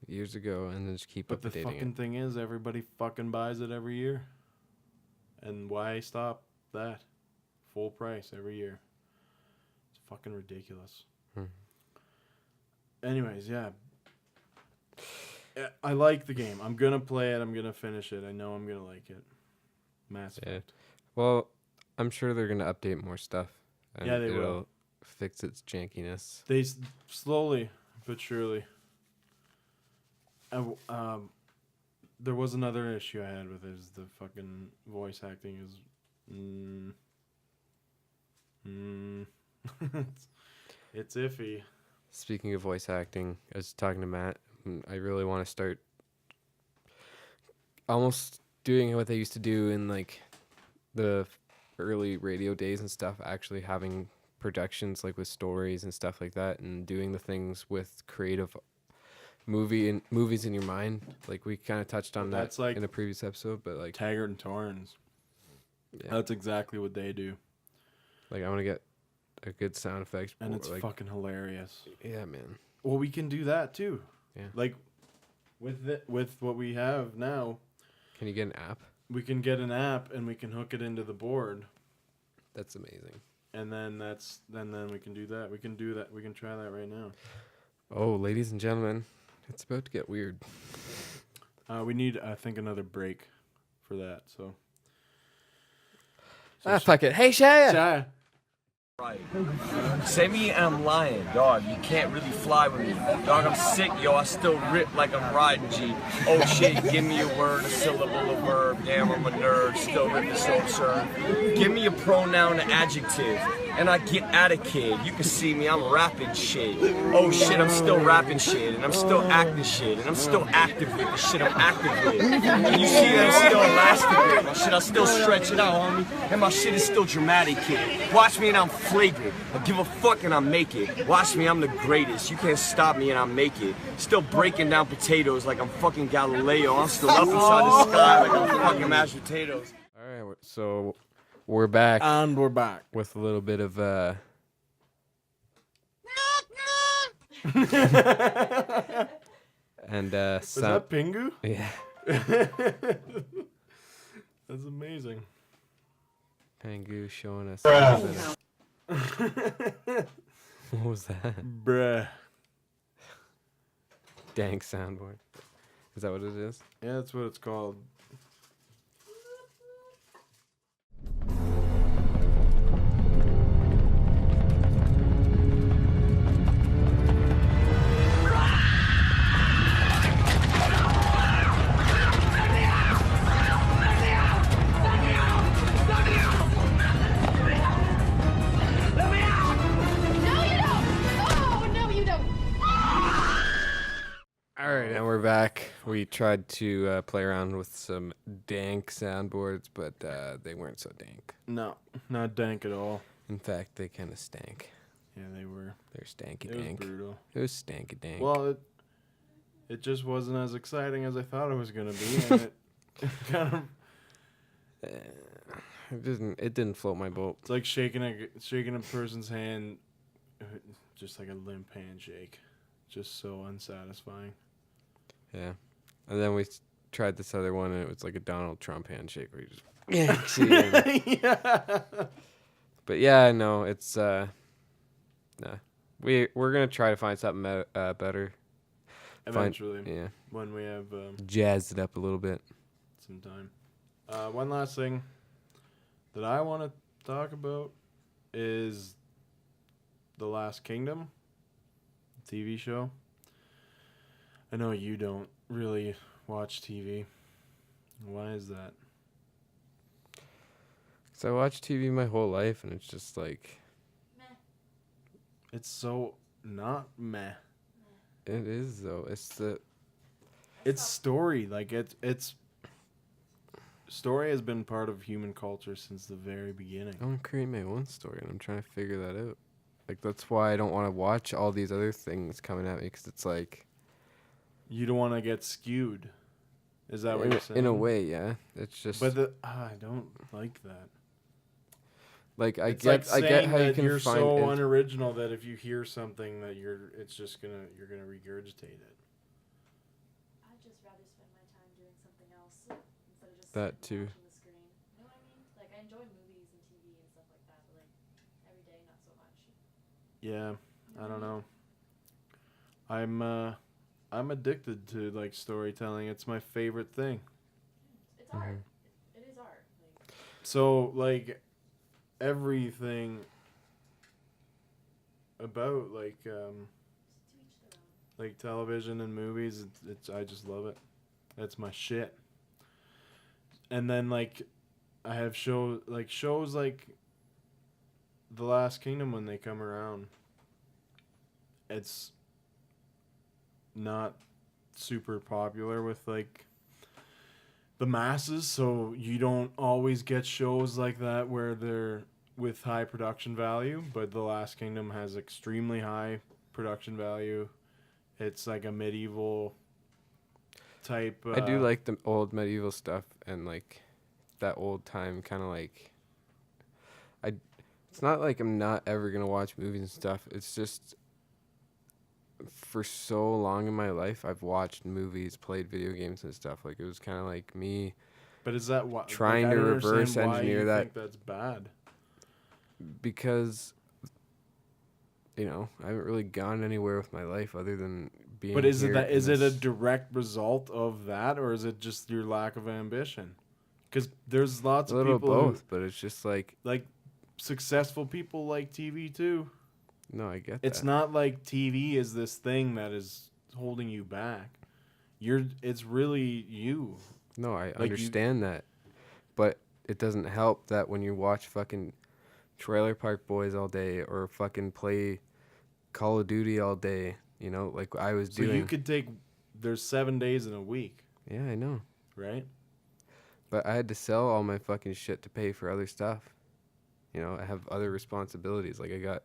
[SPEAKER 1] years ago and then just keep updating it.
[SPEAKER 2] But the fucking thing is, everybody fucking buys it every year. And why stop that? Full price every year. It's fucking ridiculous. Anyways, yeah. I like the game. I'm going to play it. I'm going to finish it. I know I'm going to like it. Mass Effect.
[SPEAKER 1] Well, I'm sure they're going to update more stuff. And
[SPEAKER 2] yeah, they
[SPEAKER 1] it'll
[SPEAKER 2] will.
[SPEAKER 1] Fix its jankiness.
[SPEAKER 2] They slowly but surely. There was another issue I had with it. Is the fucking voice acting is... it's iffy.
[SPEAKER 1] Speaking of voice acting, I was talking to Matt. I really want to start almost doing what they used to do in like the early radio days and stuff, actually having productions like with stories and stuff like that, and doing the things with creative movies in your mind. Like we kind of touched on that like in a previous episode, but like
[SPEAKER 2] Taggart and Torrens. Yeah. That's exactly what they do.
[SPEAKER 1] Like I want to get a good sound effects,
[SPEAKER 2] and it's
[SPEAKER 1] like,
[SPEAKER 2] fucking hilarious.
[SPEAKER 1] Yeah, man.
[SPEAKER 2] Well, we can do that too.
[SPEAKER 1] Yeah.
[SPEAKER 2] Like with what we have now.
[SPEAKER 1] Can you get an app?
[SPEAKER 2] We can get an app and we can hook it into the board.
[SPEAKER 1] That's amazing.
[SPEAKER 2] And then then we can do that. We can do that. We can try that right now.
[SPEAKER 1] Oh, ladies and gentlemen, it's about to get weird.
[SPEAKER 2] We need, I think, another break for that. So
[SPEAKER 1] fuck it. Hey, Shia.
[SPEAKER 2] Shia.
[SPEAKER 4] Right. Say me and I'm lying, dog. You can't really fly with me. Dog, I'm sick, yo. I still rip like I'm riding G. Oh shit, give me a word, a syllable, a verb. Damn, I'm a nerd. Still ripping so absurd. Give me a pronoun, an adjective. And I get at a kid. You can see me, I'm rapping shit. Oh shit, I'm still rapping shit. And I'm still acting shit. And I'm still active with the shit I'm active with. And you see that I'm still elastic with. My shit, I still stretch it out, homie. And my shit is still dramatic, kid. Watch me and I'm flagrant. I give a fuck and I make it. Watch me, I'm the greatest. You can't stop me and I make it. Still breaking down potatoes like I'm fucking Galileo. I'm still up inside the sky like I'm fucking mashed potatoes.
[SPEAKER 1] Alright, so we're back.
[SPEAKER 2] And we're back.
[SPEAKER 1] With a little bit of and
[SPEAKER 2] Was that Pingu?
[SPEAKER 1] Yeah.
[SPEAKER 2] That's amazing.
[SPEAKER 1] Pingu showing us.
[SPEAKER 2] Bruh.
[SPEAKER 1] What was that?
[SPEAKER 2] Bruh.
[SPEAKER 1] Dank soundboard. Is that what it is?
[SPEAKER 2] Yeah, that's what it's called.
[SPEAKER 1] back, we tried to play around with some dank soundboards, but they weren't so dank.
[SPEAKER 2] No, not dank at all.
[SPEAKER 1] In fact, they kind of stank.
[SPEAKER 2] Yeah, they were.
[SPEAKER 1] They're stanky
[SPEAKER 2] It was
[SPEAKER 1] dank.
[SPEAKER 2] brutal.
[SPEAKER 1] It was stanky dank.
[SPEAKER 2] Well, it just wasn't as exciting as I thought it was gonna be, and it kind of.
[SPEAKER 1] It didn't float my boat.
[SPEAKER 2] It's like shaking a person's hand, just like a limp handshake, just so unsatisfying.
[SPEAKER 1] Yeah, and then we tried this other one, and it was like a Donald Trump handshake where you just yanks you in.
[SPEAKER 2] Yeah.
[SPEAKER 1] But yeah, no, it's nah. We're gonna try to find something better.
[SPEAKER 2] Eventually,
[SPEAKER 1] Yeah,
[SPEAKER 2] when we have
[SPEAKER 1] jazz it up a little bit.
[SPEAKER 2] some time. One last thing that I want to talk about is The Last Kingdom TV show. I know you don't really watch TV. Why is that?
[SPEAKER 1] So I watched TV my whole life, and it's just like
[SPEAKER 2] It's so not meh.
[SPEAKER 1] it is though.
[SPEAKER 2] It's story. Like it's story has been part of human culture since the very beginning.
[SPEAKER 1] I want to create my own story, and I'm trying to figure that out. Like that's why I don't want to watch all these other things coming at me, because it's like
[SPEAKER 2] You don't want to get skewed. Is that what you're saying?
[SPEAKER 1] in a way, yeah. It's just
[SPEAKER 2] But I don't like that.
[SPEAKER 1] like I
[SPEAKER 2] It's
[SPEAKER 1] get
[SPEAKER 2] like
[SPEAKER 1] I get
[SPEAKER 2] saying
[SPEAKER 1] how you
[SPEAKER 2] that
[SPEAKER 1] can
[SPEAKER 2] you're
[SPEAKER 1] find
[SPEAKER 2] so
[SPEAKER 1] it.
[SPEAKER 2] unoriginal that if you hear something that you're gonna regurgitate it.
[SPEAKER 5] I'd just rather spend my time doing something else instead of just
[SPEAKER 1] That
[SPEAKER 5] sitting
[SPEAKER 1] too.
[SPEAKER 5] watching the screen. You know what I mean? Like I enjoy movies and TV and stuff like that, but like every day, not so much.
[SPEAKER 2] Yeah, I don't know. I'm addicted to like storytelling. It's my favorite thing.
[SPEAKER 5] It's art. It is art. Like,
[SPEAKER 2] So like everything about like
[SPEAKER 5] to each their own.
[SPEAKER 2] like television and movies, it's I just love it. That's my shit. And then like I have shows like The Last Kingdom when they come around. It's not super popular with like the masses, so you don't always get shows like that where they're with high production value, but The Last Kingdom has extremely high production value. It's like a medieval type
[SPEAKER 1] I do like the old medieval stuff, and like that old time kind of like it's not like I'm not ever gonna watch movies and stuff. It's just for so long in my life I've watched movies, played video games and stuff. Like it was kind of like me
[SPEAKER 2] But is that what
[SPEAKER 1] trying
[SPEAKER 2] I
[SPEAKER 1] to
[SPEAKER 2] don't
[SPEAKER 1] reverse
[SPEAKER 2] understand why
[SPEAKER 1] engineer
[SPEAKER 2] you
[SPEAKER 1] that.
[SPEAKER 2] think that's bad?
[SPEAKER 1] Because I haven't really gone anywhere with my life other than being.
[SPEAKER 2] But is it
[SPEAKER 1] here
[SPEAKER 2] that
[SPEAKER 1] in
[SPEAKER 2] is it a
[SPEAKER 1] this-
[SPEAKER 2] direct result of that, or is it just your lack of ambition? Because there's lots
[SPEAKER 1] a
[SPEAKER 2] of
[SPEAKER 1] little
[SPEAKER 2] people
[SPEAKER 1] both? But it's just like
[SPEAKER 2] like successful people like TV too.
[SPEAKER 1] no, I get
[SPEAKER 2] It's
[SPEAKER 1] that.
[SPEAKER 2] not like TV is this thing that is holding you back. It's really you.
[SPEAKER 1] No, I
[SPEAKER 2] you-
[SPEAKER 1] understand that, but it doesn't help that when you watch fucking Trailer Park Boys all day or fucking play Call of Duty all day, like I was
[SPEAKER 2] So
[SPEAKER 1] doing.
[SPEAKER 2] you could take. There's 7 days in a week,
[SPEAKER 1] Yeah, I know.
[SPEAKER 2] right?
[SPEAKER 1] But I had to sell all my fucking shit to pay for other stuff. I have other responsibilities. Like I got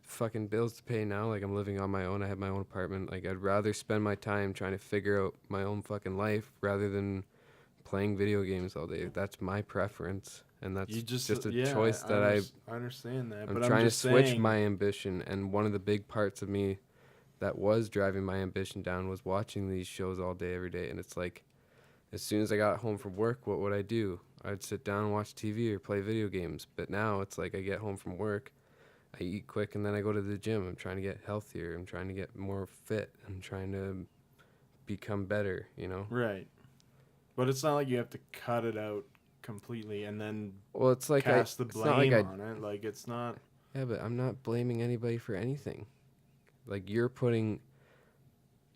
[SPEAKER 1] fucking bills to pay now. Like I'm living on my own. I have my own apartment. Like I'd rather spend my time trying to figure out my own fucking life rather than playing video games all day. That's my preference, and that's
[SPEAKER 2] You just
[SPEAKER 1] a
[SPEAKER 2] yeah,
[SPEAKER 1] choice that
[SPEAKER 2] I understand that.
[SPEAKER 1] I'm
[SPEAKER 2] but
[SPEAKER 1] trying
[SPEAKER 2] I'm
[SPEAKER 1] to
[SPEAKER 2] just
[SPEAKER 1] switch
[SPEAKER 2] saying,
[SPEAKER 1] my ambition, and one of the big parts of me that was driving my ambition down was watching these shows all day, every day. And it's like, as soon as I got home from work, what would I do? I'd sit down and watch TV or play video games. But now it's like I get home from work, I eat quick, and then I go to the gym. I'm trying to get healthier. I'm trying to get more fit. I'm trying to become better,
[SPEAKER 2] Right. But it's not like you have to cut it out completely and then
[SPEAKER 1] Well, it's like
[SPEAKER 2] cast the
[SPEAKER 1] it's not like
[SPEAKER 2] blame on it. Like it's not.
[SPEAKER 1] Yeah, but I'm not blaming anybody for anything. Like, you're putting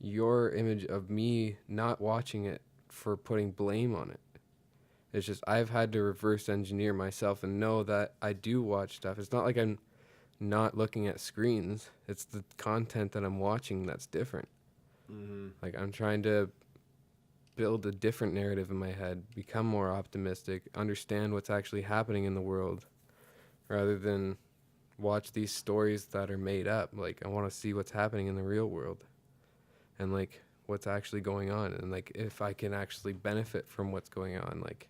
[SPEAKER 1] your image of me not watching it for putting blame on it. It's just I've had to reverse engineer myself and know that I do watch stuff. It's not like I'm not looking at screens. It's the content that I'm watching that's different. Like, I'm trying to build a different narrative in my head, become more optimistic, understand what's actually happening in the world, rather than watch these stories that are made up. Like, I want to see what's happening in the real world and, like, what's actually going on, and, like, if I can actually benefit from what's going on, like,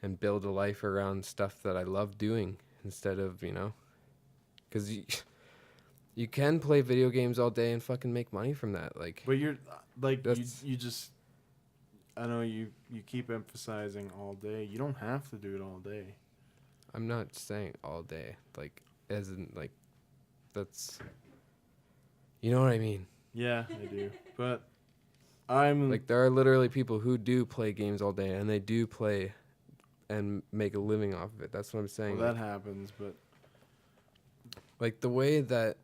[SPEAKER 1] and build a life around stuff that I love doing instead of, you know, because you can play video games all day and fucking make money from that. Like,
[SPEAKER 2] But you're like you just, I know you keep emphasizing all day. You don't have to do it all day.
[SPEAKER 1] I'm not saying all day, like, as in, like, that's, you know what I mean?
[SPEAKER 2] Yeah, I do. But I'm
[SPEAKER 1] Like, there are literally people who do play games all day, and they do play and make a living off of it. That's what I'm saying.
[SPEAKER 2] well,
[SPEAKER 1] Like,
[SPEAKER 2] that happens, but
[SPEAKER 1] like, the way that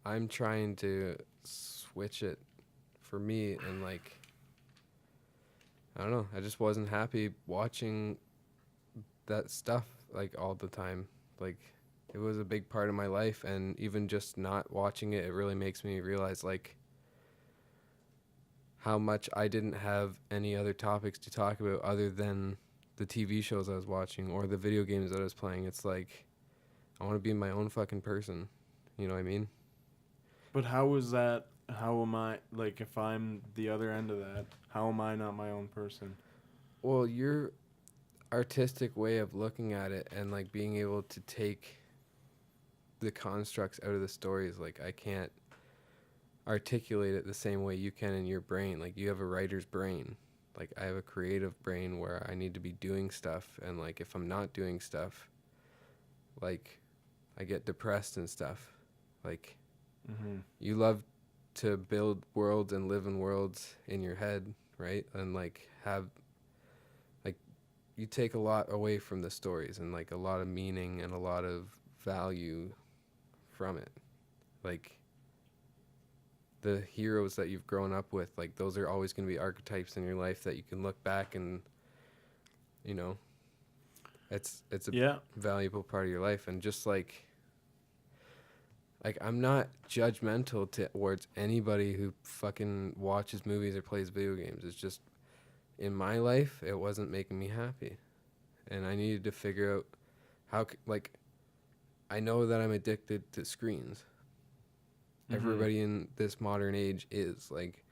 [SPEAKER 1] I'm trying to switch it for me, and, like, I don't know, I just wasn't happy watching that stuff, like, all the time. Like, it was a big part of my life, and even just not watching it, it really makes me realize, like, how much I didn't have any other topics to talk about other than the TV shows I was watching or the video games that I was playing. It's like, I want to be my own fucking person. You know what I mean?
[SPEAKER 2] But how is that? How am I, like, if I'm the other end of that, how am I not my own person?
[SPEAKER 1] Well, your artistic way of looking at it and, like, being able to take the constructs out of the stories, like, I can't articulate it the same way you can in your brain. Like, you have a writer's brain. Like, I have a creative brain where I need to be doing stuff, and, like, if I'm not doing stuff, like, I get depressed and stuff. Like, you love to build worlds and live in worlds in your head, right? And, like, have, like, you take a lot away from the stories and, like, a lot of meaning and a lot of value from it. Like, the heroes that you've grown up with, like, those are always going to be archetypes in your life that you can look back and, you know, it's a valuable part of your life. And just, like, I'm not judgmental towards anybody who fucking watches movies or plays video games. It's just, in my life, it wasn't making me happy. And I needed to figure out how, like, I know that I'm addicted to screens. Everybody in this modern age is. Like,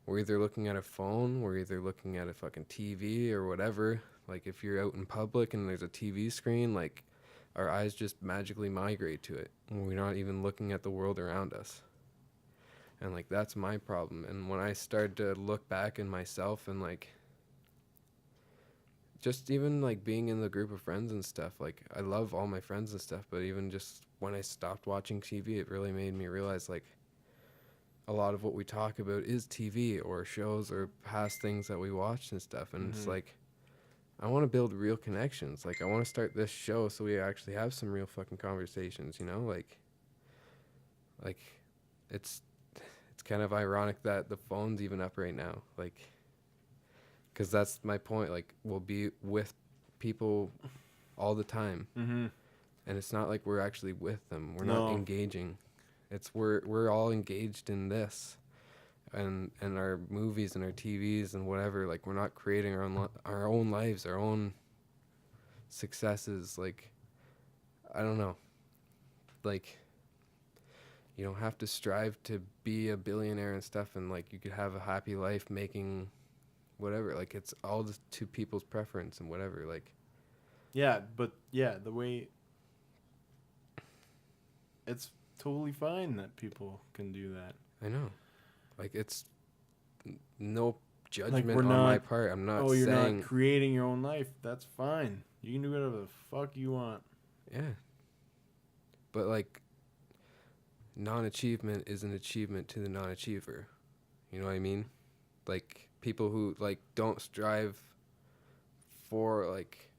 [SPEAKER 1] we're either looking at a phone, we're either looking at a fucking TV or whatever. Like, if you're out in public and there's a TV screen, like, our eyes just magically migrate to it. And we're not even looking at the world around us. And, like, that's my problem. And when I started to look back in myself and, like, just even, like, being in the group of friends and stuff, like, I love all my friends and stuff, but even just when I stopped watching TV, it really made me realize, like, a lot of what we talk about is TV or shows or past things that we watched and stuff. And it's like, I want to build real connections. Like, I want to start this show so we actually have some real fucking conversations, you know? Like, it's kind of ironic that the phone's even up right now. Like, because that's my point. Like, we'll be with people all the time. And it's not like we're actually with them. We're not engaging. It's we're all engaged in this. And our movies and our TVs and whatever. Like, we're not creating our own lives, our own successes. Like, I don't know. Like, you don't have to strive to be a billionaire and stuff, and, like, you could have a happy life making whatever. Like, it's all to people's preference and whatever. Like,
[SPEAKER 2] yeah, but yeah, the way it's totally fine that people can do that.
[SPEAKER 1] I know. Like, it's no judgment
[SPEAKER 2] Like,
[SPEAKER 1] on my part. I'm not
[SPEAKER 2] you're
[SPEAKER 1] saying...
[SPEAKER 2] not creating your own life. That's fine. You can do whatever the fuck you want.
[SPEAKER 1] Yeah. But, like, non-achievement is an achievement to the non-achiever. You know what I mean? Like, people who, like, don't strive for, like,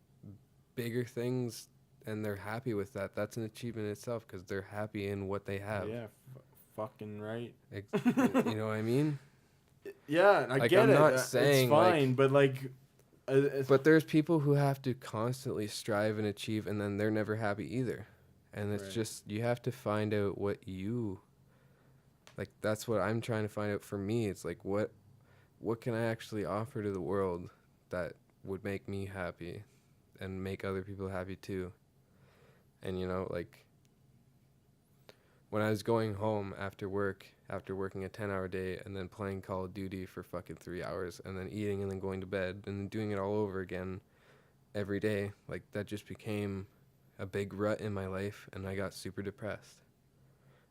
[SPEAKER 1] bigger things and they're happy with that, that's an achievement in itself because they're happy in what they have.
[SPEAKER 2] Yeah, fucking right.
[SPEAKER 1] You know what I mean?
[SPEAKER 2] Yeah, I
[SPEAKER 1] like,
[SPEAKER 2] get
[SPEAKER 1] I'm
[SPEAKER 2] it.
[SPEAKER 1] not saying,
[SPEAKER 2] it's fine,
[SPEAKER 1] like,
[SPEAKER 2] but, like...
[SPEAKER 1] but there's people who have to constantly strive and achieve, and then they're never happy either. And it's just, you have to find out what you... Like that's what I'm trying to find out for me. It's like what can I actually offer to the world that would make me happy and make other people happy too. And like when I was going home after working a 10-hour day and then playing Call of Duty for fucking 3 hours and then eating and then going to bed and then doing it all over again every day, like that just became a big rut in my life and I got super depressed.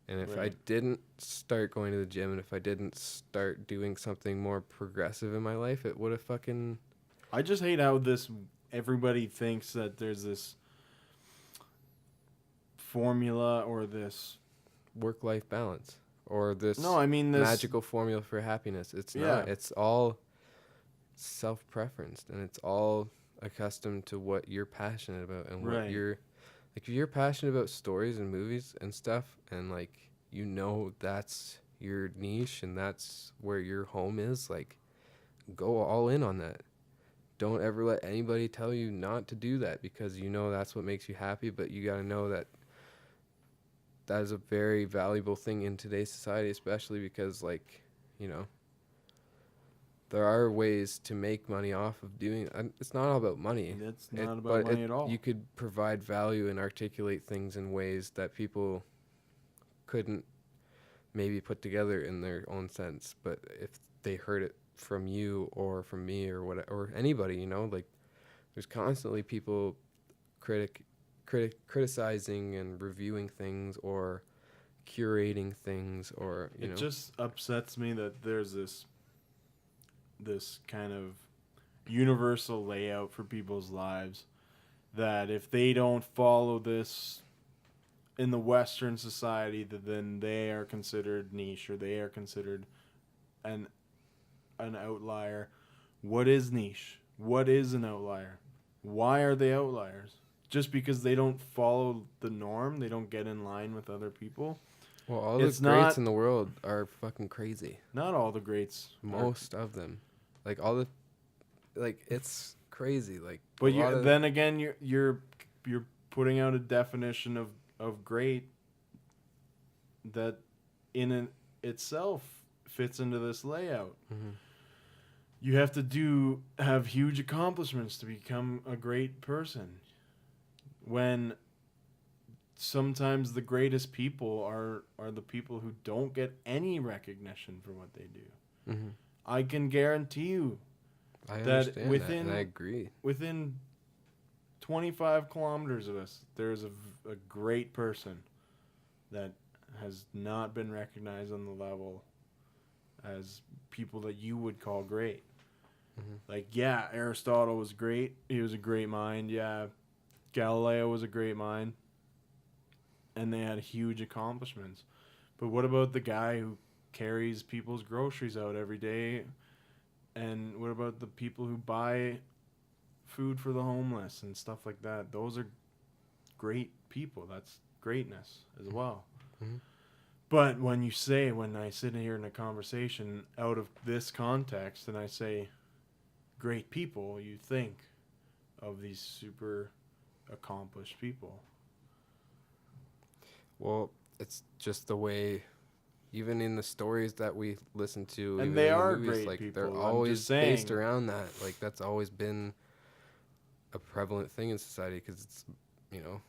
[SPEAKER 1] And if I didn't start going to the gym and if I didn't start doing something more progressive in my life, it would have fucking...
[SPEAKER 2] I just hate how everybody thinks that there's this formula or this
[SPEAKER 1] work-life balance or this
[SPEAKER 2] this
[SPEAKER 1] magical formula for happiness. It's not. It's all self-preferenced and it's all accustomed to what you're passionate about and what you're like. If you're passionate about stories and movies and stuff and like that's your niche and that's where your home is, like go all in on that. Don't ever let anybody tell you not to do that because that's what makes you happy, but you got to know that that is a very valuable thing in today's society, especially because there are ways to make money off of doing. It's not all about money.
[SPEAKER 2] It's not about money at all.
[SPEAKER 1] You could provide value and articulate things in ways that people couldn't maybe put together in their own sense. But if they heard it from you or from me or whatever, or anybody, like there's constantly people criticizing and reviewing things or curating things or
[SPEAKER 2] it just upsets me that there's this kind of universal layout for people's lives that if they don't follow this in the Western society, that then they are considered niche or they are considered an outlier. What is niche? What is an outlier? Why are they outliers? Just because they don't follow the norm, they don't get in line with other people.
[SPEAKER 1] Well, all the greats in the world are fucking crazy.
[SPEAKER 2] Not all the greats.
[SPEAKER 1] Most of them. Like all the, like it's crazy. Like,
[SPEAKER 2] but then again, you're putting out a definition of great that in itself fits into this layout.
[SPEAKER 1] Mm-hmm.
[SPEAKER 2] You have to have huge accomplishments to become a great person. When sometimes the greatest people are the people who don't get any recognition for what they do.
[SPEAKER 1] Mm-hmm.
[SPEAKER 2] I can guarantee you
[SPEAKER 1] that and I agree.
[SPEAKER 2] Within 25 kilometers of us, there's a great person that has not been recognized on the level as people that you would call great.
[SPEAKER 1] Mm-hmm.
[SPEAKER 2] Like, yeah, Aristotle was great. He was a great mind. Yeah, Galileo was a great mind. And they had huge accomplishments. But what about the guy who carries people's groceries out every day? And what about the people who buy food for the homeless and stuff like that? Those are great people. That's greatness as well.
[SPEAKER 1] Mm-hmm.
[SPEAKER 2] But when I sit here in a conversation out of this context and I say great people, you think of these super accomplished people.
[SPEAKER 1] Well, it's just the way, even in the stories that we listen to,
[SPEAKER 2] and they are
[SPEAKER 1] movies,
[SPEAKER 2] great
[SPEAKER 1] like
[SPEAKER 2] people.
[SPEAKER 1] they're always based around that. Like that's always been a prevalent thing in society because it's, it's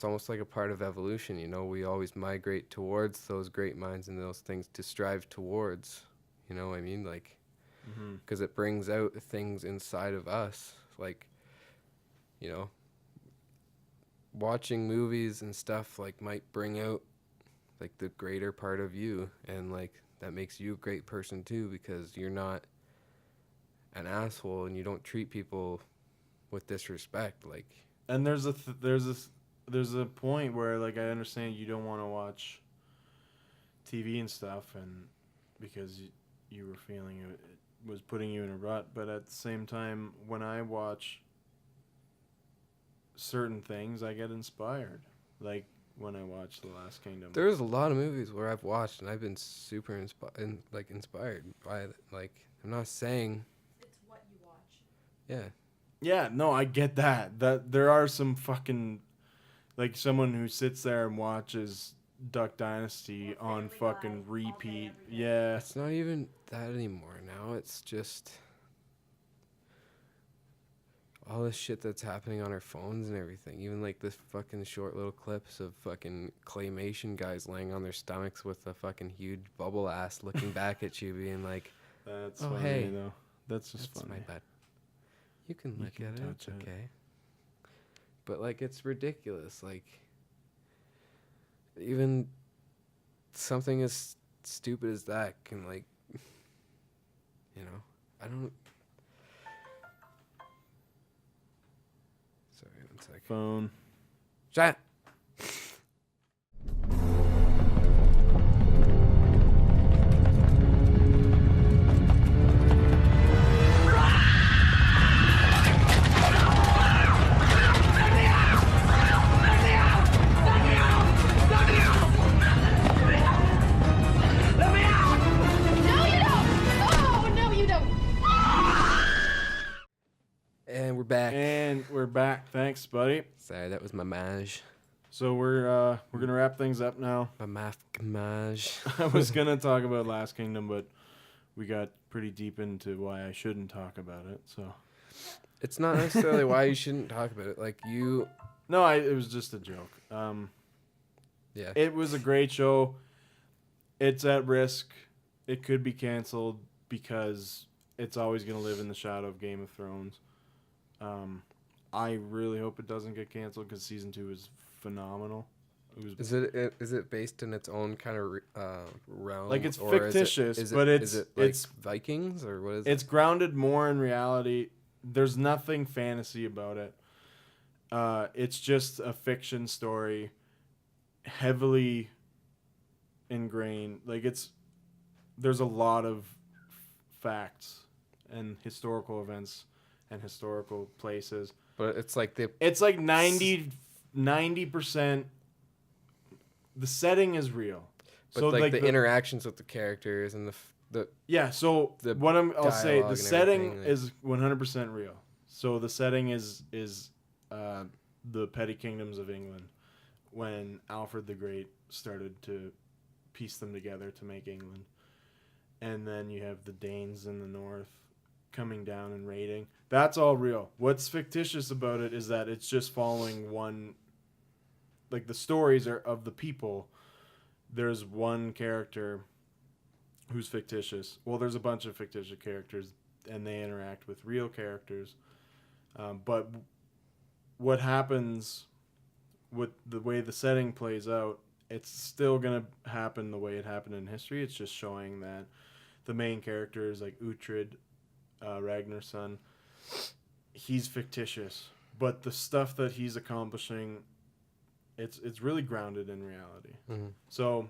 [SPEAKER 1] almost like a part of evolution. We always migrate towards those great minds and those things to strive towards. You know what I mean? Like, because it brings out things inside of us, like, watching movies and stuff like might bring out like the greater part of you, and like that makes you a great person too because you're not an asshole and you don't treat people with disrespect. Like,
[SPEAKER 2] and there's a point where like I understand you don't want to watch TV and stuff, and because you were feeling it was putting you in a rut, but at the same time when I watch certain things, I get inspired. Like when I watch The Last Kingdom.
[SPEAKER 1] There's a lot of movies where I've watched and I've been super inspired by it. Like, I'm not saying
[SPEAKER 5] it's what you watch.
[SPEAKER 1] Yeah.
[SPEAKER 2] Yeah, no, I get that. That there are some fucking like someone who sits there and watches Duck Dynasty on
[SPEAKER 5] Family
[SPEAKER 2] fucking
[SPEAKER 5] Guy,
[SPEAKER 2] repeat.
[SPEAKER 5] all day, every day.
[SPEAKER 2] Yeah.
[SPEAKER 1] It's not even that anymore now. It's just all this shit that's happening on our phones and everything. Even like this fucking short little clips of fucking claymation guys laying on their stomachs with a fucking huge bubble ass looking back at you being like,
[SPEAKER 2] That's
[SPEAKER 1] oh,
[SPEAKER 2] funny,
[SPEAKER 1] hey,
[SPEAKER 2] though. That's just
[SPEAKER 1] that's
[SPEAKER 2] funny.
[SPEAKER 1] my bad. You can
[SPEAKER 2] You
[SPEAKER 1] look
[SPEAKER 2] can
[SPEAKER 1] at it.
[SPEAKER 2] touch
[SPEAKER 1] It's
[SPEAKER 2] it.
[SPEAKER 1] okay. But like, it's ridiculous. Like, even something as stupid as that can, like, you know, I don't. Sorry, 1 second.
[SPEAKER 2] Phone.
[SPEAKER 1] Shut.
[SPEAKER 5] No, you don't! Oh, no, you don't!
[SPEAKER 1] And we're back.
[SPEAKER 2] And we're back. Thanks, buddy.
[SPEAKER 1] Sorry, that was my mage.
[SPEAKER 2] So we're gonna wrap things up now.
[SPEAKER 1] My math mage.
[SPEAKER 2] I was gonna talk about Last Kingdom, but we got pretty deep into why I shouldn't talk about it. So
[SPEAKER 1] It's not necessarily why you shouldn't talk about it. Like, you.
[SPEAKER 2] no, it was just a joke.
[SPEAKER 1] Yeah.
[SPEAKER 2] It was a great show. It's at risk. It could be canceled because it's always gonna live in the shadow of Game of Thrones. I really hope it doesn't get canceled because season 2 is phenomenal. It was
[SPEAKER 1] Is it based in its own kind of realm?
[SPEAKER 2] Like, it's
[SPEAKER 1] or
[SPEAKER 2] fictitious,
[SPEAKER 1] is it,
[SPEAKER 2] but
[SPEAKER 1] is it like
[SPEAKER 2] it's
[SPEAKER 1] Vikings or what is
[SPEAKER 2] it's grounded more in reality. There's nothing fantasy about it. It's just a fiction story, heavily ingrained. Like, there's a lot of facts and historical events and historical places.
[SPEAKER 1] But it's like
[SPEAKER 2] It's like 90%. The setting is real.
[SPEAKER 1] but
[SPEAKER 2] So
[SPEAKER 1] like the
[SPEAKER 2] the
[SPEAKER 1] interactions with the characters and the
[SPEAKER 2] yeah. So
[SPEAKER 1] the
[SPEAKER 2] what I'll say,
[SPEAKER 1] dialogue
[SPEAKER 2] the
[SPEAKER 1] and
[SPEAKER 2] setting
[SPEAKER 1] everything, like-
[SPEAKER 2] is 100% real. So the setting is the petty kingdoms of England when Alfred the Great started to piece them together to make England, and then you have the Danes in the north coming down and raiding. That's all real. What's fictitious about it is that it's just following one. Like, the stories are of the people. There's one character who's fictitious. Well, there's a bunch of fictitious characters, and they interact with real characters. But what happens with the way the setting plays out, it's still going to happen the way it happened in history. It's just showing that the main character is like Uhtred, Ragnar's son. He's fictitious, but the stuff that he's accomplishing, it's really grounded in reality.
[SPEAKER 1] Mm-hmm.
[SPEAKER 2] So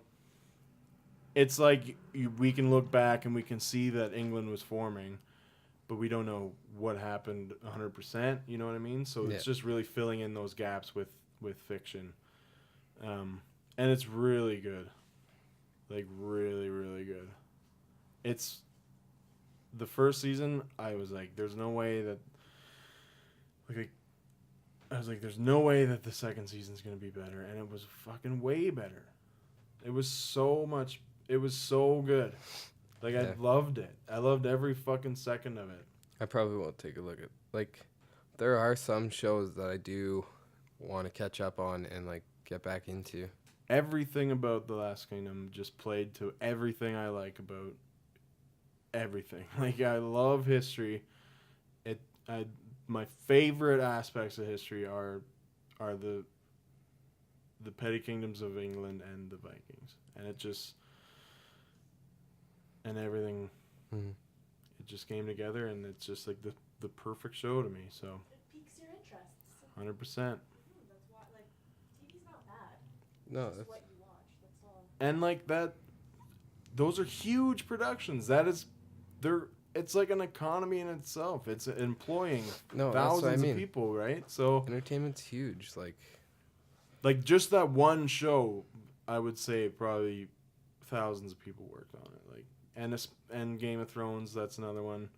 [SPEAKER 2] it's like we can look back and we can see that England was forming, but we don't know what happened 100%. You know what I mean? So
[SPEAKER 1] Yeah.
[SPEAKER 2] it's just really filling in those gaps with fiction, and it's really good, like really, really good. It's the first season. I was like, there's no way that there's no way that the second season's gonna be better, and it was fucking way better. It was so good. Like,
[SPEAKER 1] Yeah.
[SPEAKER 2] I loved it. I loved every fucking second of it.
[SPEAKER 1] I probably won't take a look at. Like, there are some shows that I do want to catch up on and like get back into.
[SPEAKER 2] Everything about The Last Kingdom just played to everything I like about everything. Like, I love history. My favorite aspects of history are the petty kingdoms of England and the Vikings, and everything.
[SPEAKER 1] Mm-hmm.
[SPEAKER 2] It just came together, and it's just like the perfect show to me. So
[SPEAKER 5] It piques your interests.
[SPEAKER 2] 100%.
[SPEAKER 5] That's why, like, TV's not bad.
[SPEAKER 1] No,
[SPEAKER 5] It's
[SPEAKER 1] that's
[SPEAKER 5] what you watch. That's all.
[SPEAKER 2] And like that, those are huge productions. It's like an economy in itself. It's employing
[SPEAKER 1] No, that's what I
[SPEAKER 2] thousands
[SPEAKER 1] mean.
[SPEAKER 2] of people, right? So
[SPEAKER 1] entertainment's huge.
[SPEAKER 2] like just that one show, I would say probably thousands of people worked on it. Like, and Game of Thrones, that's another one.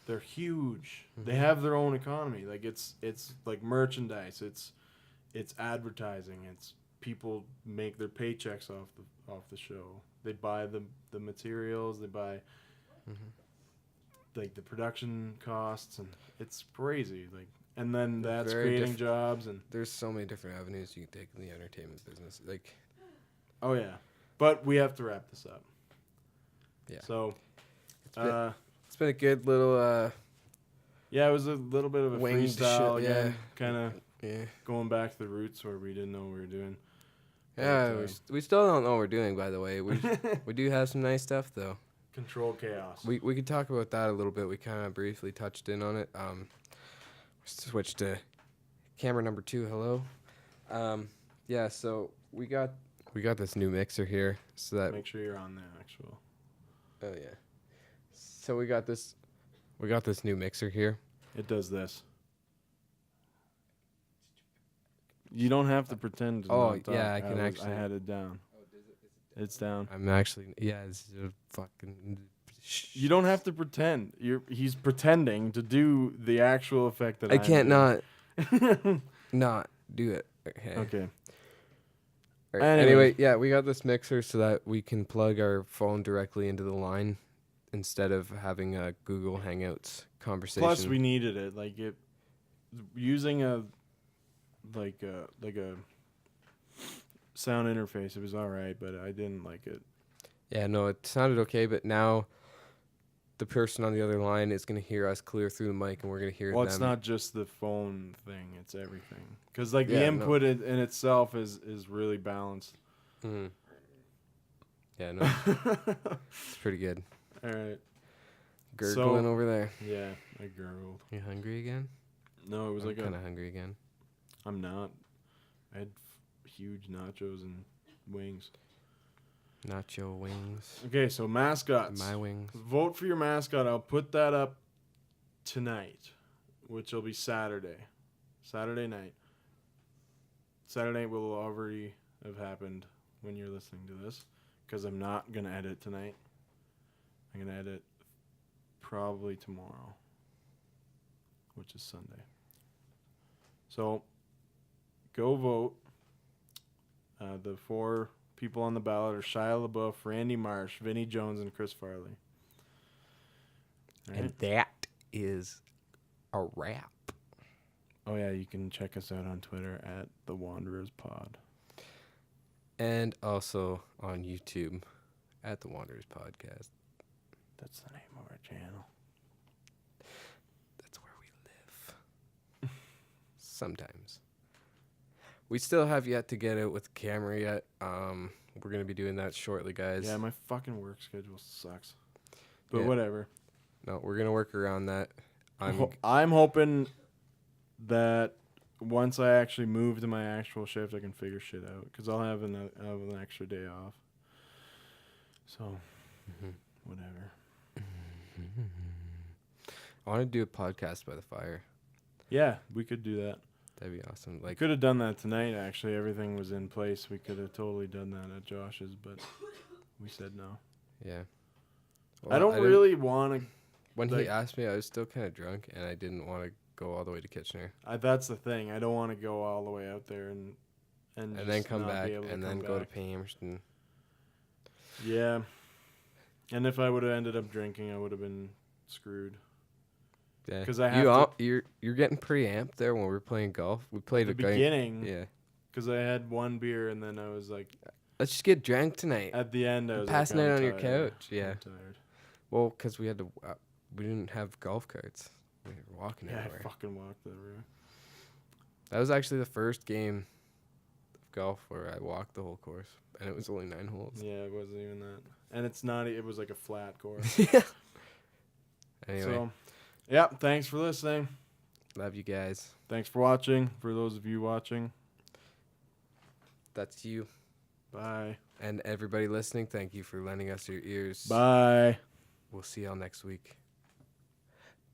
[SPEAKER 2] They're huge.
[SPEAKER 1] Mm-hmm.
[SPEAKER 2] They have their own economy. Like, it's like merchandise. It's advertising. It's people make their paychecks off the show. They buy the materials, they buy like the production costs, and it's crazy. Like, and then that's creating jobs, and
[SPEAKER 1] there's so many different avenues you can take in the entertainment business. Like,
[SPEAKER 2] oh yeah, but we have to wrap this up.
[SPEAKER 1] Yeah.
[SPEAKER 2] So,
[SPEAKER 1] it's been a good little.
[SPEAKER 2] Yeah, it was a little bit of a freestyle again, kind of going back to the roots where we didn't know what we were doing.
[SPEAKER 1] Yeah, we still don't know what we're doing, by the way. We do have some nice stuff, though.
[SPEAKER 2] Control chaos.
[SPEAKER 1] We could talk about that a little bit. We kind of briefly touched in on it. Switch to camera number 2. Hello. Yeah, so we got this new mixer here, so that
[SPEAKER 2] make sure you're on the actual.
[SPEAKER 1] Oh yeah. So we got this new mixer here.
[SPEAKER 2] It does this. You don't have to pretend. To
[SPEAKER 1] I can actually.
[SPEAKER 2] I had it down. Oh, it's down.
[SPEAKER 1] I'm actually. Yeah, it's a fucking.
[SPEAKER 2] You don't have to pretend. He's pretending to do the actual effect that
[SPEAKER 1] I can't not do it. Okay. Right. Anyway, yeah, we got this mixer so that we can plug our phone directly into the line instead of having a Google Hangouts conversation.
[SPEAKER 2] Plus, we needed it. Like using a sound interface. It was all right, but I didn't like it.
[SPEAKER 1] Yeah, no, it sounded okay, but now the person on the other line is going to hear us clear through the mic, and we're going to hear them.
[SPEAKER 2] Well, it's not just the phone thing; it's everything. Because the input in itself is really balanced.
[SPEAKER 1] Mm. Yeah, no, it's pretty good.
[SPEAKER 2] All right,
[SPEAKER 1] gurgling over there.
[SPEAKER 2] Yeah, I gurgled.
[SPEAKER 1] You hungry again?
[SPEAKER 2] No, it was
[SPEAKER 1] kind of hungry again.
[SPEAKER 2] I'm not. I had huge nachos and wings.
[SPEAKER 1] Nacho wings.
[SPEAKER 2] Okay, so mascots.
[SPEAKER 1] My wings.
[SPEAKER 2] Vote for your mascot. I'll put that up tonight, which will be Saturday. Saturday night. Saturday night will already have happened when you're listening to this, because I'm not going to edit tonight. I'm going to edit probably tomorrow, which is Sunday. So, go vote. The 4 people on the ballot are Shia LaBeouf, Randy Marsh, Vinnie Jones, and Chris Farley.
[SPEAKER 1] Right. And that is a wrap.
[SPEAKER 2] Oh, yeah, you can check us out on Twitter at The Wanderers Pod.
[SPEAKER 1] And also on YouTube at The Wanderers Podcast.
[SPEAKER 2] That's the name of our channel.
[SPEAKER 1] That's where we live. Sometimes. We still have yet to get out with the camera yet. We're going to be doing that shortly, guys.
[SPEAKER 2] Yeah, my fucking work schedule sucks. But whatever.
[SPEAKER 1] No, we're going to work around that.
[SPEAKER 2] I'm hoping that once I actually move to my actual shift, I can figure shit out. Because I'll have an extra day off. So, whatever.
[SPEAKER 1] I want to do a podcast by the fire.
[SPEAKER 2] Yeah, we could do that.
[SPEAKER 1] That'd be awesome.
[SPEAKER 2] Like, could have done that tonight, actually. Everything was in place. We could have totally done that at Josh's, but we said no.
[SPEAKER 1] Yeah.
[SPEAKER 2] Well, I don't really want to.
[SPEAKER 1] When he asked me, I was still kind of drunk, and I didn't want to go all the way to Kitchener.
[SPEAKER 2] That's the thing. I don't want to go all the way out there and
[SPEAKER 1] then come back and then go to Palmerston.
[SPEAKER 2] Yeah. And if I would have ended up drinking, I would have been screwed.
[SPEAKER 1] Yeah, because you're getting pretty amped there when we were playing golf. We played
[SPEAKER 2] at the beginning. Yeah, because I had one beer and then I was like,
[SPEAKER 1] "Let's just get drank tonight."
[SPEAKER 2] At the end, I was
[SPEAKER 1] passing
[SPEAKER 2] like,
[SPEAKER 1] out on your couch.
[SPEAKER 2] Yeah, I'm tired.
[SPEAKER 1] Well, because we had to, we didn't have golf carts. We were walking everywhere.
[SPEAKER 2] I fucking walked everywhere.
[SPEAKER 1] That was actually the first game of golf where I walked the whole course, and it was only 9 holes.
[SPEAKER 2] Yeah, it wasn't even that, and it's not. It was like a flat course.
[SPEAKER 1] Yeah. Anyway.
[SPEAKER 2] So, yeah, thanks for listening.
[SPEAKER 1] Love you guys.
[SPEAKER 2] Thanks for watching. For those of you watching,
[SPEAKER 1] that's you.
[SPEAKER 2] Bye.
[SPEAKER 1] And everybody listening, thank you for lending us your ears.
[SPEAKER 2] Bye.
[SPEAKER 1] We'll see y'all next week.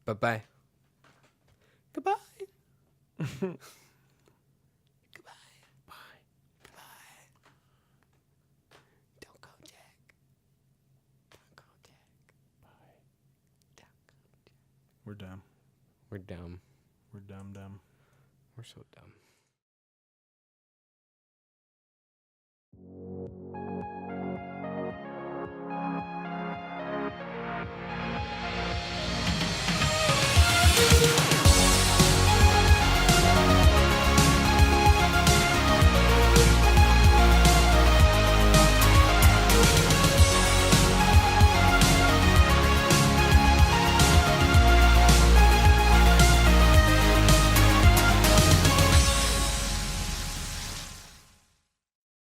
[SPEAKER 1] Bye-bye. Goodbye. Goodbye. Bye. Goodbye. Don't go, Jack. Don't go, Jack. Bye. Don't go, Jack.
[SPEAKER 2] We're dumb.
[SPEAKER 1] We're dumb.
[SPEAKER 2] We're dumb.
[SPEAKER 1] We're so dumb.
[SPEAKER 5] Bye.